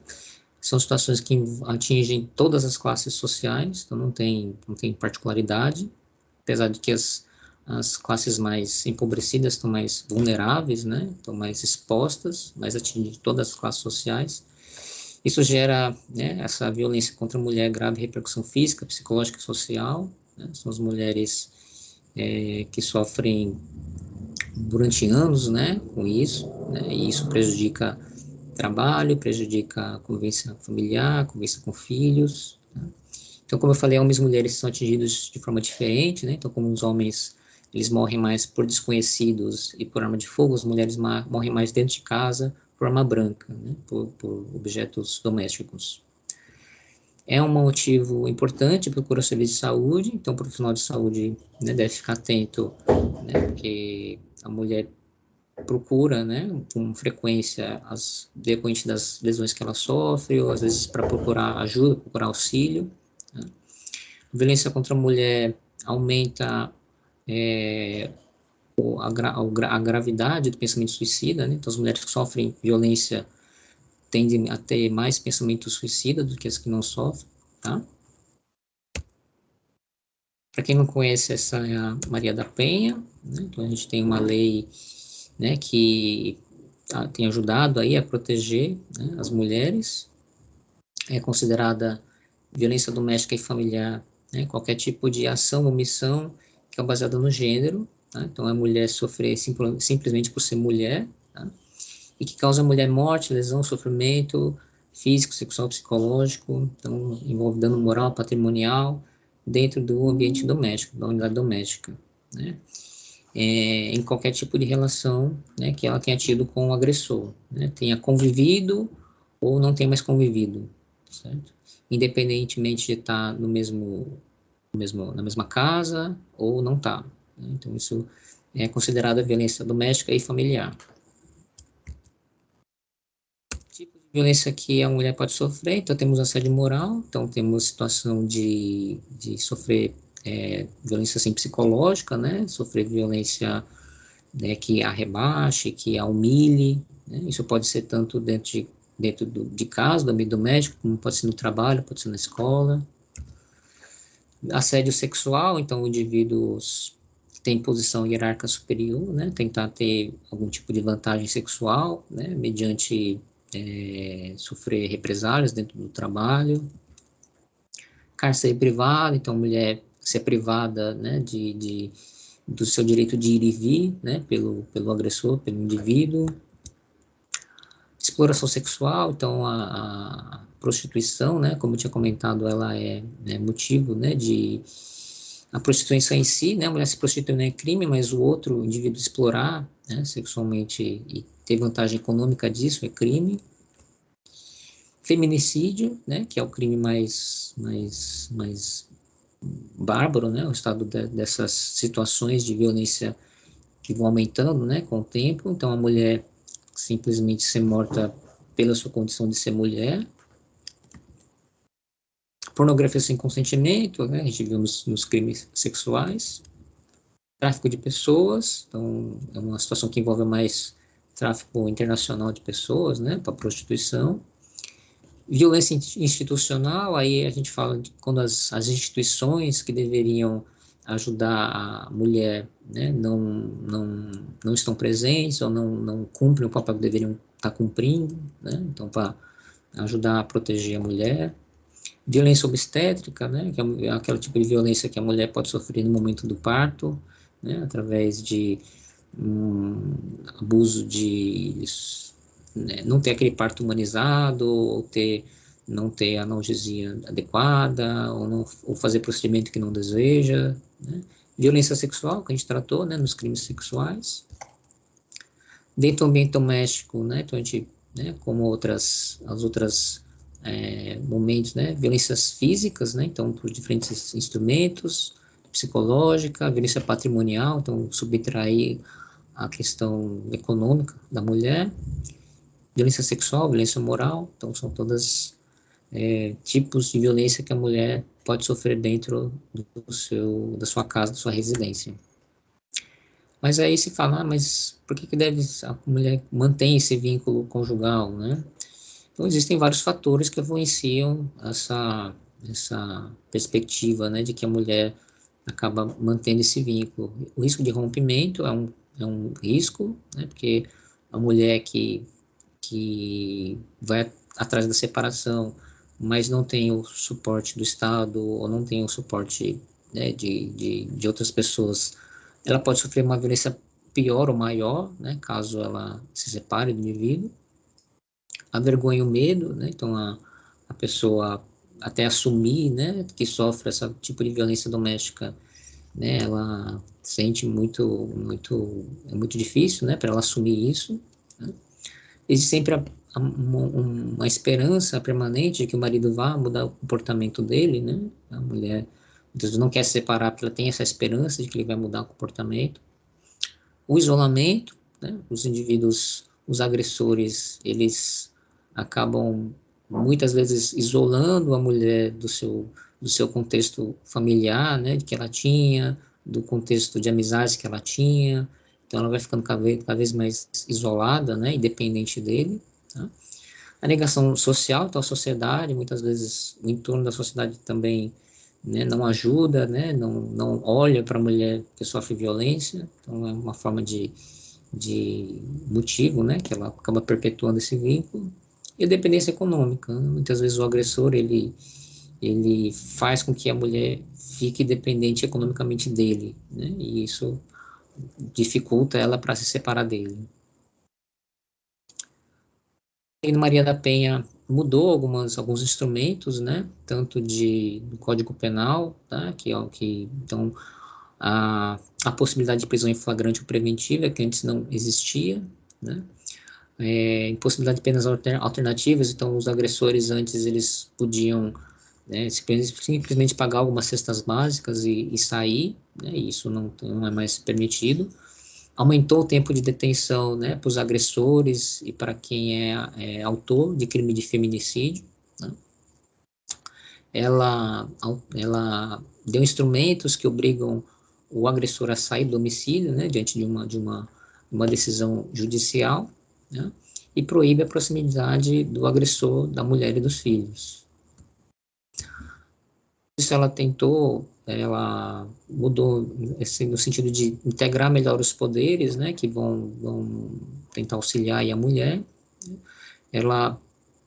São situações que atingem todas as classes sociais, então não tem particularidade. apesar de que as classes mais empobrecidas estão mais vulneráveis, né? Estão mais expostas, mais atingidas todas as classes sociais. Isso gera, né, essa violência contra a mulher, grave repercussão física, psicológica e social, né? São as mulheres que sofrem durante anos, né, com isso, né? E isso prejudica trabalho, prejudica a convivência familiar, convivência com filhos, né? Então, como eu falei, homens e mulheres são atingidos de forma diferente, né? Então, como os homens, eles morrem mais por desconhecidos e por arma de fogo, as mulheres morrem mais dentro de casa por arma branca, né? Por objetos domésticos. É um motivo importante, procura serviço de saúde, então o profissional de saúde, né, deve ficar atento, né, porque a mulher procura, né, com frequência, decorrente das lesões que ela sofre, ou às vezes para procurar ajuda, procurar auxílio, né. A violência contra a mulher aumenta a gravidade do pensamento suicida, né, então as mulheres que sofrem violência tendem a ter mais pensamento suicida do que as que não sofrem, tá? Para quem não conhece, essa é a Maria da Penha, né? Então a gente tem uma lei, né, que tem ajudado aí a proteger, né, as mulheres. É considerada violência doméstica e familiar, né, qualquer tipo de ação ou omissão que é baseada no gênero, tá? Então a mulher sofrer simplesmente por ser mulher, tá? E que causa a mulher morte, lesão, sofrimento físico, sexual, psicológico, então envolve dano moral, patrimonial, dentro do ambiente doméstico, da unidade doméstica, né? Em qualquer tipo de relação, né, que ela tenha tido com o agressor, né? Tenha convivido ou não tenha mais convivido, certo? Independentemente de estar na mesma casa ou não estar, né? Então isso é considerado violência doméstica e familiar. Tipo de violência que a mulher pode sofrer, então temos assédio moral, então temos situação de sofrer violência assim, psicológica, né? Sofrer violência, né, que a rebaixe, que a humilhe, né? Isso pode ser tanto dentro de casa, do ambiente doméstico, como pode ser no trabalho, pode ser na escola. Assédio sexual, então o indivíduo tem posição hierárquica superior, né? Tentar ter algum tipo de vantagem sexual, né? Mediante sofrer represálias dentro do trabalho. Cárcere privado, então mulher ser privada, né, do seu direito de ir e vir, né, pelo agressor, pelo indivíduo. Exploração sexual, então a prostituição, né, como eu tinha comentado, ela é, né, motivo, né, a prostituição em si, né, a mulher se prostituir não é crime, mas o outro indivíduo explorar, né, sexualmente e ter vantagem econômica disso é crime. Feminicídio, né, que é o crime mais bárbaro, né, o estado dessas situações de violência que vão aumentando, né, com o tempo. Então a mulher simplesmente ser morta pela sua condição de ser mulher. Pornografia sem consentimento, né, a gente viu nos crimes sexuais. Tráfico de pessoas, então é uma situação que envolve mais tráfico internacional de pessoas, né, para prostituição. Violência institucional, aí a gente fala de quando as instituições que deveriam ajudar a mulher, né, não estão presentes ou não cumprem o papel que deveriam estar cumprindo, né, então para ajudar a proteger a mulher. Violência obstétrica, né, que é aquele tipo de violência que a mulher pode sofrer no momento do parto, né, através de abuso de, né, não ter aquele parto humanizado, ou não ter analgesia adequada, ou fazer procedimento que não deseja, né. Violência sexual, que a gente tratou, né, nos crimes sexuais. Dentro do ambiente doméstico, né, então a gente, né, como as outras momentos, né, violências físicas, né, então por diferentes instrumentos, psicológica, violência patrimonial, então subtrair a questão econômica da mulher, violência sexual, violência moral, então são todas tipos de violência que a mulher pode sofrer dentro da sua casa, da sua residência. Mas aí se fala, mas por que a mulher mantém esse vínculo conjugal, né? Então existem vários fatores que influenciam essa perspectiva, né, de que a mulher acaba mantendo esse vínculo. O risco de rompimento é um risco, né, porque a mulher que vai atrás da separação, mas não tem o suporte do Estado, ou não tem o suporte, né, de outras pessoas, ela pode sofrer uma violência pior ou maior, né, caso ela se separe do indivíduo. A vergonha e o medo, né, então a pessoa até assumir, né, que sofre esse tipo de violência doméstica, né, ela sente é muito difícil, né, para ela assumir isso, né? Existe sempre uma esperança permanente de que o marido vá mudar o comportamento dele, né, a mulher muitas vezes não quer se separar porque ela tem essa esperança de que ele vai mudar o comportamento. O isolamento, né, os indivíduos, os agressores, eles acabam muitas vezes isolando a mulher do seu contexto familiar, né, que ela tinha, do contexto de amizades que ela tinha, então ela vai ficando cada vez mais isolada, né, independente dele, tá? A negação social, então a sociedade, muitas vezes o entorno da sociedade também, né, não ajuda, né, não olha para a mulher que sofre violência, então é uma forma de motivo, né, que ela acaba perpetuando esse vínculo. E a dependência econômica, né? Muitas vezes o agressor, ele faz com que a mulher fique dependente economicamente dele, né, e isso dificulta ela para se separar dele. E Maria da Penha mudou alguns instrumentos, né, tanto do Código Penal, tá, que é o que, então, a possibilidade de prisão em flagrante ou preventiva, que antes não existia, né, impossibilidade de penas alternativas, então os agressores antes eles podiam, né, simplesmente pagar algumas cestas básicas e sair, né, e isso não é mais permitido. Aumentou o tempo de detenção, né, para os agressores e para quem é autor de crime de feminicídio, né. Ela deu instrumentos que obrigam o agressor a sair do domicílio, né, diante uma decisão judicial, né, e proíbe a proximidade do agressor da mulher e dos filhos. Isso ela mudou assim, no sentido de integrar melhor os poderes, né, que vão tentar auxiliar aí a mulher. Ela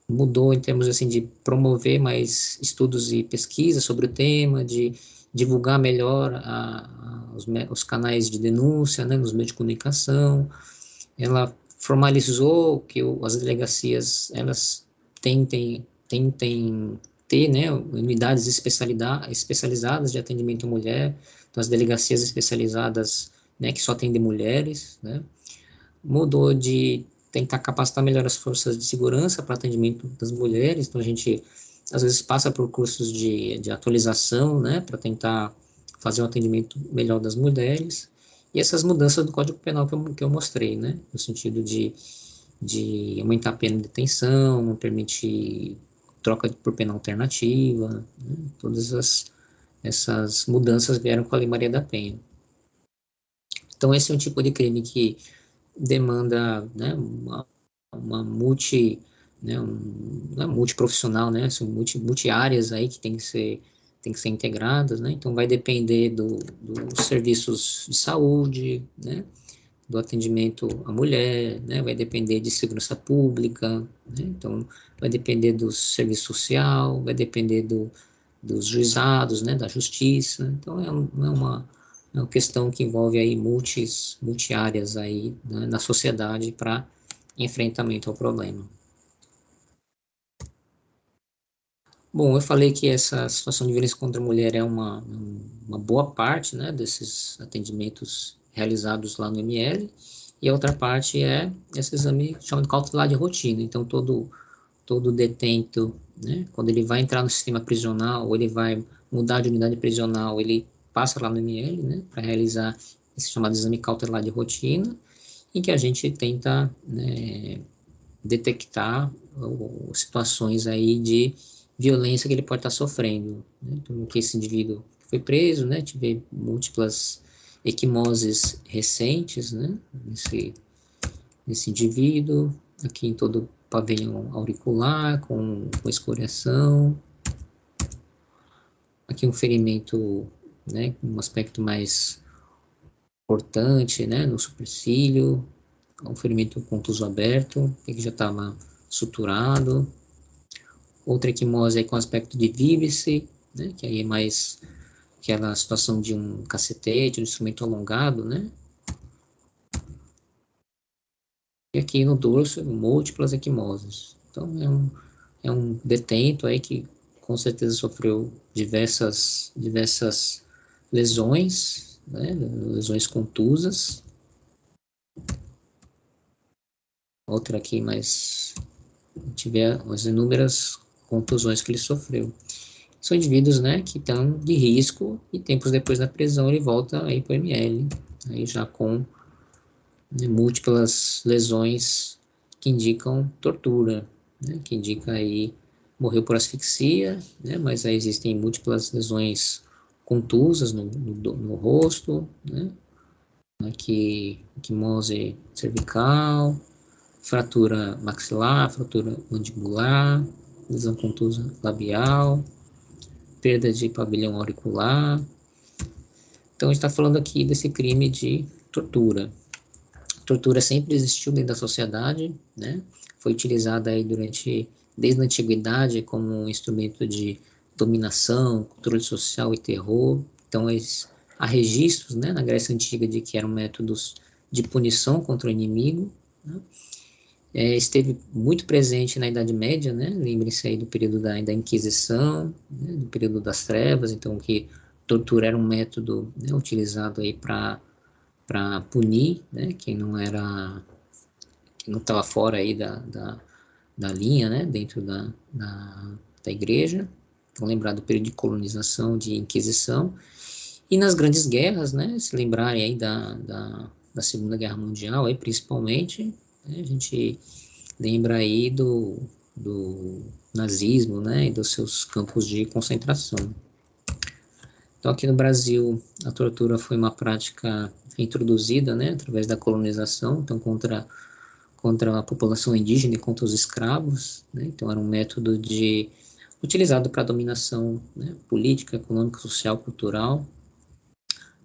mudou em termos assim de promover mais estudos e pesquisas sobre o tema, de divulgar melhor os canais de denúncia, né, nos meios de comunicação. Ela formalizou que as delegacias elas tentem ter, né, unidades especializadas de atendimento à mulher, então as delegacias especializadas, né, que só atendem mulheres, né, mudou de tentar capacitar melhor as forças de segurança para atendimento das mulheres, então a gente às vezes passa por cursos de atualização, né, para tentar fazer um atendimento melhor das mulheres, e essas mudanças do Código Penal que eu mostrei, né, no sentido de aumentar a pena de detenção, não permitir troca por pena alternativa, né, todas essas mudanças vieram com a Lei Maria da Penha. Então esse é um tipo de crime que demanda, né, uma né, não é multiprofissional, né, são multi-áreas aí que tem que ser integradas, né, então vai depender dos serviços de saúde, né, do atendimento à mulher, né, vai depender de segurança pública, né, então vai depender do serviço social, vai depender dos juizados, né, da justiça, então é uma questão que envolve aí multi-áreas aí, né, na sociedade para enfrentamento ao problema. Bom, eu falei que essa situação de violência contra a mulher é uma boa parte, né, desses atendimentos realizados lá no ML, e a outra parte é esse exame chamado cautelar de rotina. Então, todo detento, né, quando ele vai entrar no sistema prisional, ou ele vai mudar de unidade prisional, ele passa lá no ML, né, para realizar esse chamado exame cautelar de rotina, em que a gente tenta, né, detectar situações aí de violência que ele pode estar sofrendo, né? Então, que esse indivíduo foi preso, né, tive múltiplas equimoses recentes, né, nesse indivíduo, aqui em todo o pavilhão auricular, com escoriação, aqui um ferimento né, um aspecto mais cortante, né, no supercílio, um ferimento contuso aberto, que já estava suturado. Outra equimose aí com aspecto de víbice, né, que aí é mais aquela situação de um cacetete, um instrumento alongado, né? E aqui no dorso, múltiplas equimoses. Então, é um detento aí que com certeza sofreu diversas lesões, né? Lesões contusas. Outra aqui, mas tiver as inúmeras contusões que ele sofreu. São indivíduos, né, que estão de risco e tempos depois da prisão ele volta aí para o ML, aí já com, né, múltiplas lesões que indicam tortura, né, que indica aí morreu por asfixia, né, mas aí existem múltiplas lesões contusas no rosto, né, aqui equimose cervical, fratura maxilar, fratura mandibular, lesão contusa labial, perda de pavilhão auricular. Então, a gente está falando aqui desse crime de tortura. Tortura sempre existiu dentro da sociedade, né? Foi utilizada aí desde a antiguidade como um instrumento de dominação, controle social e terror. Então, há registros, né, na Grécia Antiga de que eram métodos de punição contra o inimigo, né? Esteve muito presente na Idade Média, né? Lembre-se aí do período da Inquisição, né? Do período das Trevas, então que tortura era um método, né, utilizado aí para punir, né, quem não estava fora aí da linha, né, dentro da igreja. Então, lembrar do período de colonização, de Inquisição, e nas grandes guerras, né, se lembrarem aí da Segunda Guerra Mundial, aí principalmente, né, a gente lembra aí do nazismo, né, e dos seus campos de concentração. Então, aqui no Brasil, a tortura foi uma prática introduzida, né, através da colonização, então contra a população indígena e contra os escravos, né, então era um método utilizado para dominação, né, política, econômica, social, cultural.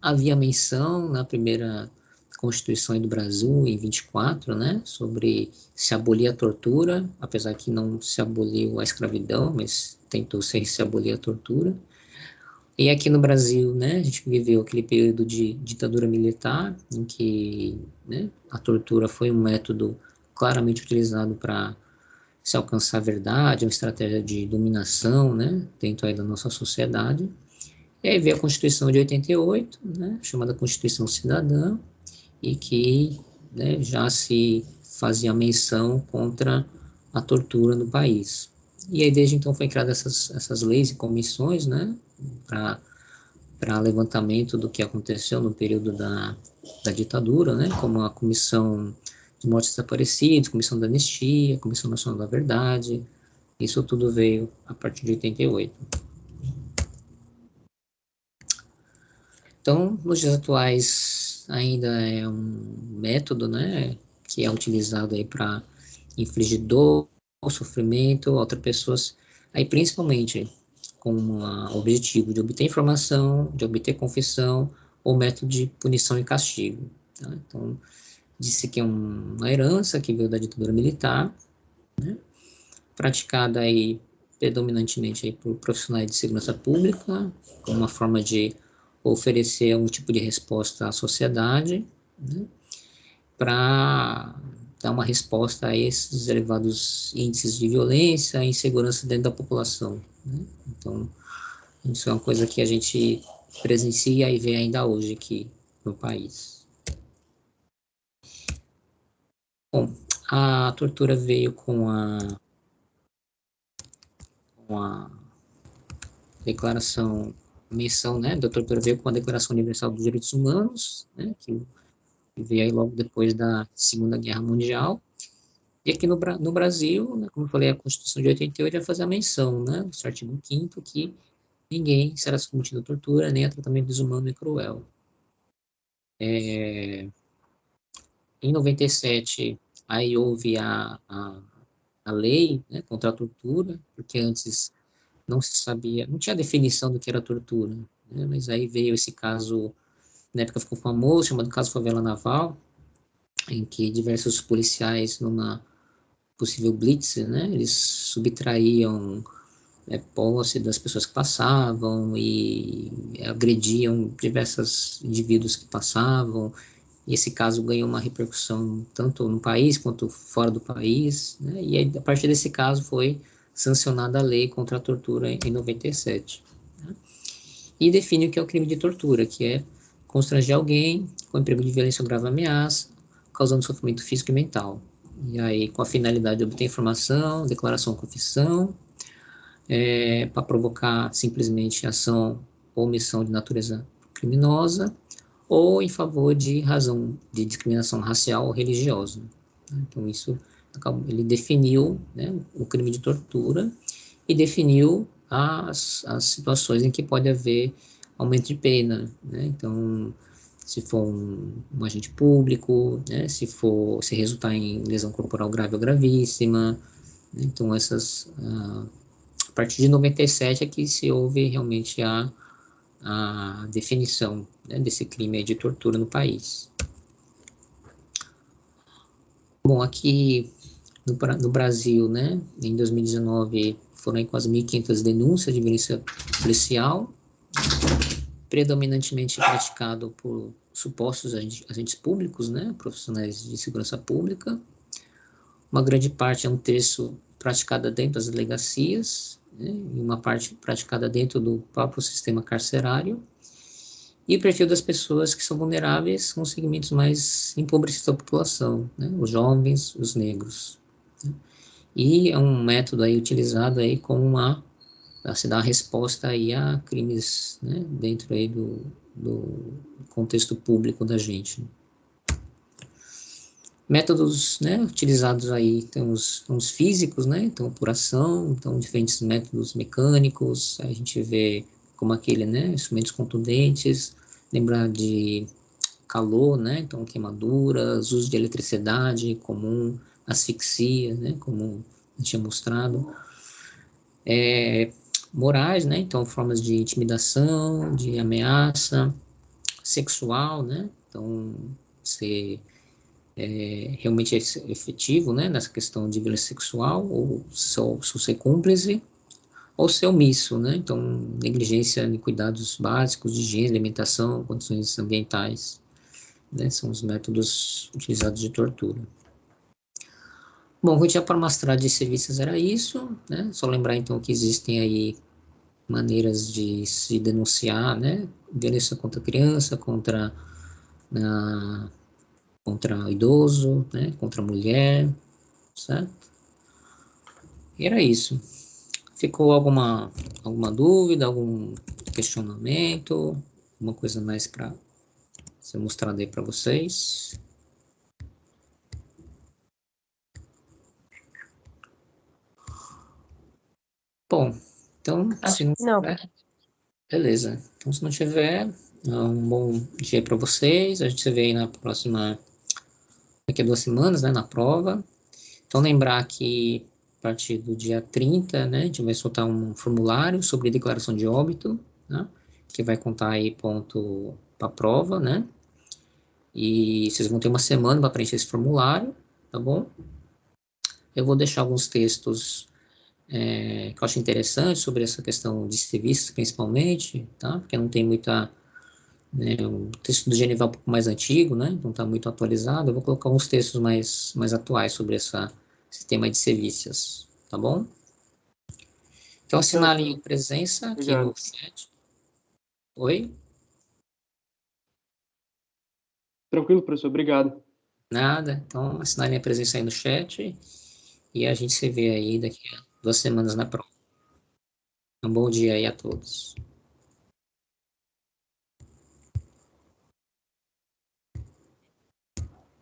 Havia menção na primeira Constituição do Brasil, em 24, né, sobre se abolir a tortura, apesar que não se aboliu a escravidão, mas tentou se abolir a tortura. E aqui no Brasil, né, a gente viveu aquele período de ditadura militar, em que, né, a tortura foi um método claramente utilizado para se alcançar a verdade, uma estratégia de dominação, né, dentro aí da nossa sociedade. E aí veio a Constituição de 88, né, chamada Constituição Cidadã, e que, né, já se fazia menção contra a tortura no país. E aí desde então foi criadas essas leis e comissões, né, para levantamento do que aconteceu no período da ditadura, né, como a Comissão de Mortos Desaparecidos, Comissão da Anistia, Comissão Nacional da Verdade. Isso tudo veio a partir de 88. Então, nos dias atuais, ainda é um método, né, que é utilizado aí para infligir dor, sofrimento a outras pessoas, aí principalmente com o objetivo de obter informação, de obter confissão, ou método de punição e castigo. Tá? Então, disse que é uma herança que veio da ditadura militar, né, praticada aí predominantemente aí por profissionais de segurança pública, como uma forma de oferecer um tipo de resposta à sociedade, né, para dar uma resposta a esses elevados índices de violência e insegurança dentro da população, né? Então, isso é uma coisa que a gente presencia e vê ainda hoje aqui no país. Bom, a tortura veio com a declaração, menção, né, da tortura veio com a Declaração Universal dos Direitos Humanos, né, que veio aí logo depois da Segunda Guerra Mundial. E aqui no Brasil, né, como eu falei, a Constituição de 88 vai fazer a menção, né, no artigo 5º, que ninguém será submetido à tortura nem a tratamento desumano e cruel. Em 97, aí houve a lei, né, contra a tortura, porque antes não se sabia, não tinha definição do que era tortura, né? Mas aí veio esse caso, na época ficou famoso, chamado caso Favela Naval, em que diversos policiais, numa possível blitz, né, eles subtraíam posse das pessoas que passavam e agrediam diversos indivíduos que passavam. E esse caso ganhou uma repercussão tanto no país quanto fora do país, né? E aí, a partir desse caso foi sancionada a lei contra a tortura em 97. Né? E define o que é o crime de tortura, que é constranger alguém com emprego de violência ou grave ameaça, causando sofrimento físico e mental. E aí, com a finalidade de obter informação, declaração ou confissão, para provocar simplesmente ação ou omissão de natureza criminosa, ou em favor de razão de discriminação racial ou religiosa. Então, isso ele definiu, né, o crime de tortura e definiu as situações em que pode haver aumento de pena, né? Então, se for um agente público, né, se resultar em lesão corporal grave ou gravíssima, né? Então, a partir de 97 é que se houve realmente a definição, né, desse crime de tortura no país. Bom, aqui no Brasil, né, em 2019, foram quase 1.500 denúncias de violência policial, predominantemente praticado por supostos agentes públicos, né, profissionais de segurança pública. Uma grande parte, um terço, praticada dentro das delegacias, né, e uma parte praticada dentro do próprio sistema carcerário. E o perfil das pessoas que são vulneráveis são os segmentos mais empobrecidos da população, né, os jovens, os negros. Né. E é um método aí utilizado aí como a se dar resposta aí a crimes, né, dentro aí do contexto público da gente. Métodos, né, utilizados aí, tem os físicos, né, então apuração, então diferentes métodos mecânicos, a gente vê como aquele, né, instrumentos contundentes, lembrar de calor, né, então queimaduras, uso de eletricidade comum, asfixia, né, como eu tinha mostrado, morais, né, então formas de intimidação, de ameaça, sexual, né, então ser realmente efetivo, né, nessa questão de violência sexual, ou só ser cúmplice, ou ser omisso, né, então negligência em cuidados básicos de higiene, alimentação, condições ambientais, né, são os métodos utilizados de tortura. Bom, rotina para mostrar de serviços era isso, né, só lembrar então que existem aí maneiras de se denunciar, né, violência contra a criança, contra o idoso, né, contra a mulher, certo? E era isso. Ficou alguma dúvida, algum questionamento, alguma coisa mais para ser mostrado aí para vocês? Bom, então, se não Não, tiver, beleza. Então, se não tiver, um bom dia para vocês. A gente se vê aí daqui a 2 semanas, né, na prova. Então, lembrar que a partir do dia 30, né, a gente vai soltar um formulário sobre declaração de óbito, né, que vai contar aí ponto para a prova, né, e vocês vão ter uma semana para preencher esse formulário, tá bom? Eu vou deixar alguns textos que eu acho interessantes sobre essa questão de serviços, principalmente, tá, porque não tem muita... Né, o texto do Genival é um pouco mais antigo, né, não está muito atualizado. Eu vou colocar uns textos mais atuais sobre esse tema de serviços, tá bom? Então, assinalem presença aqui no obrigado. chat. Oi? Tranquilo, professor, obrigado. Nada. Então, assinalem a presença aí no chat e a gente se vê aí daqui a 2 semanas na prova. Um bom dia aí a todos.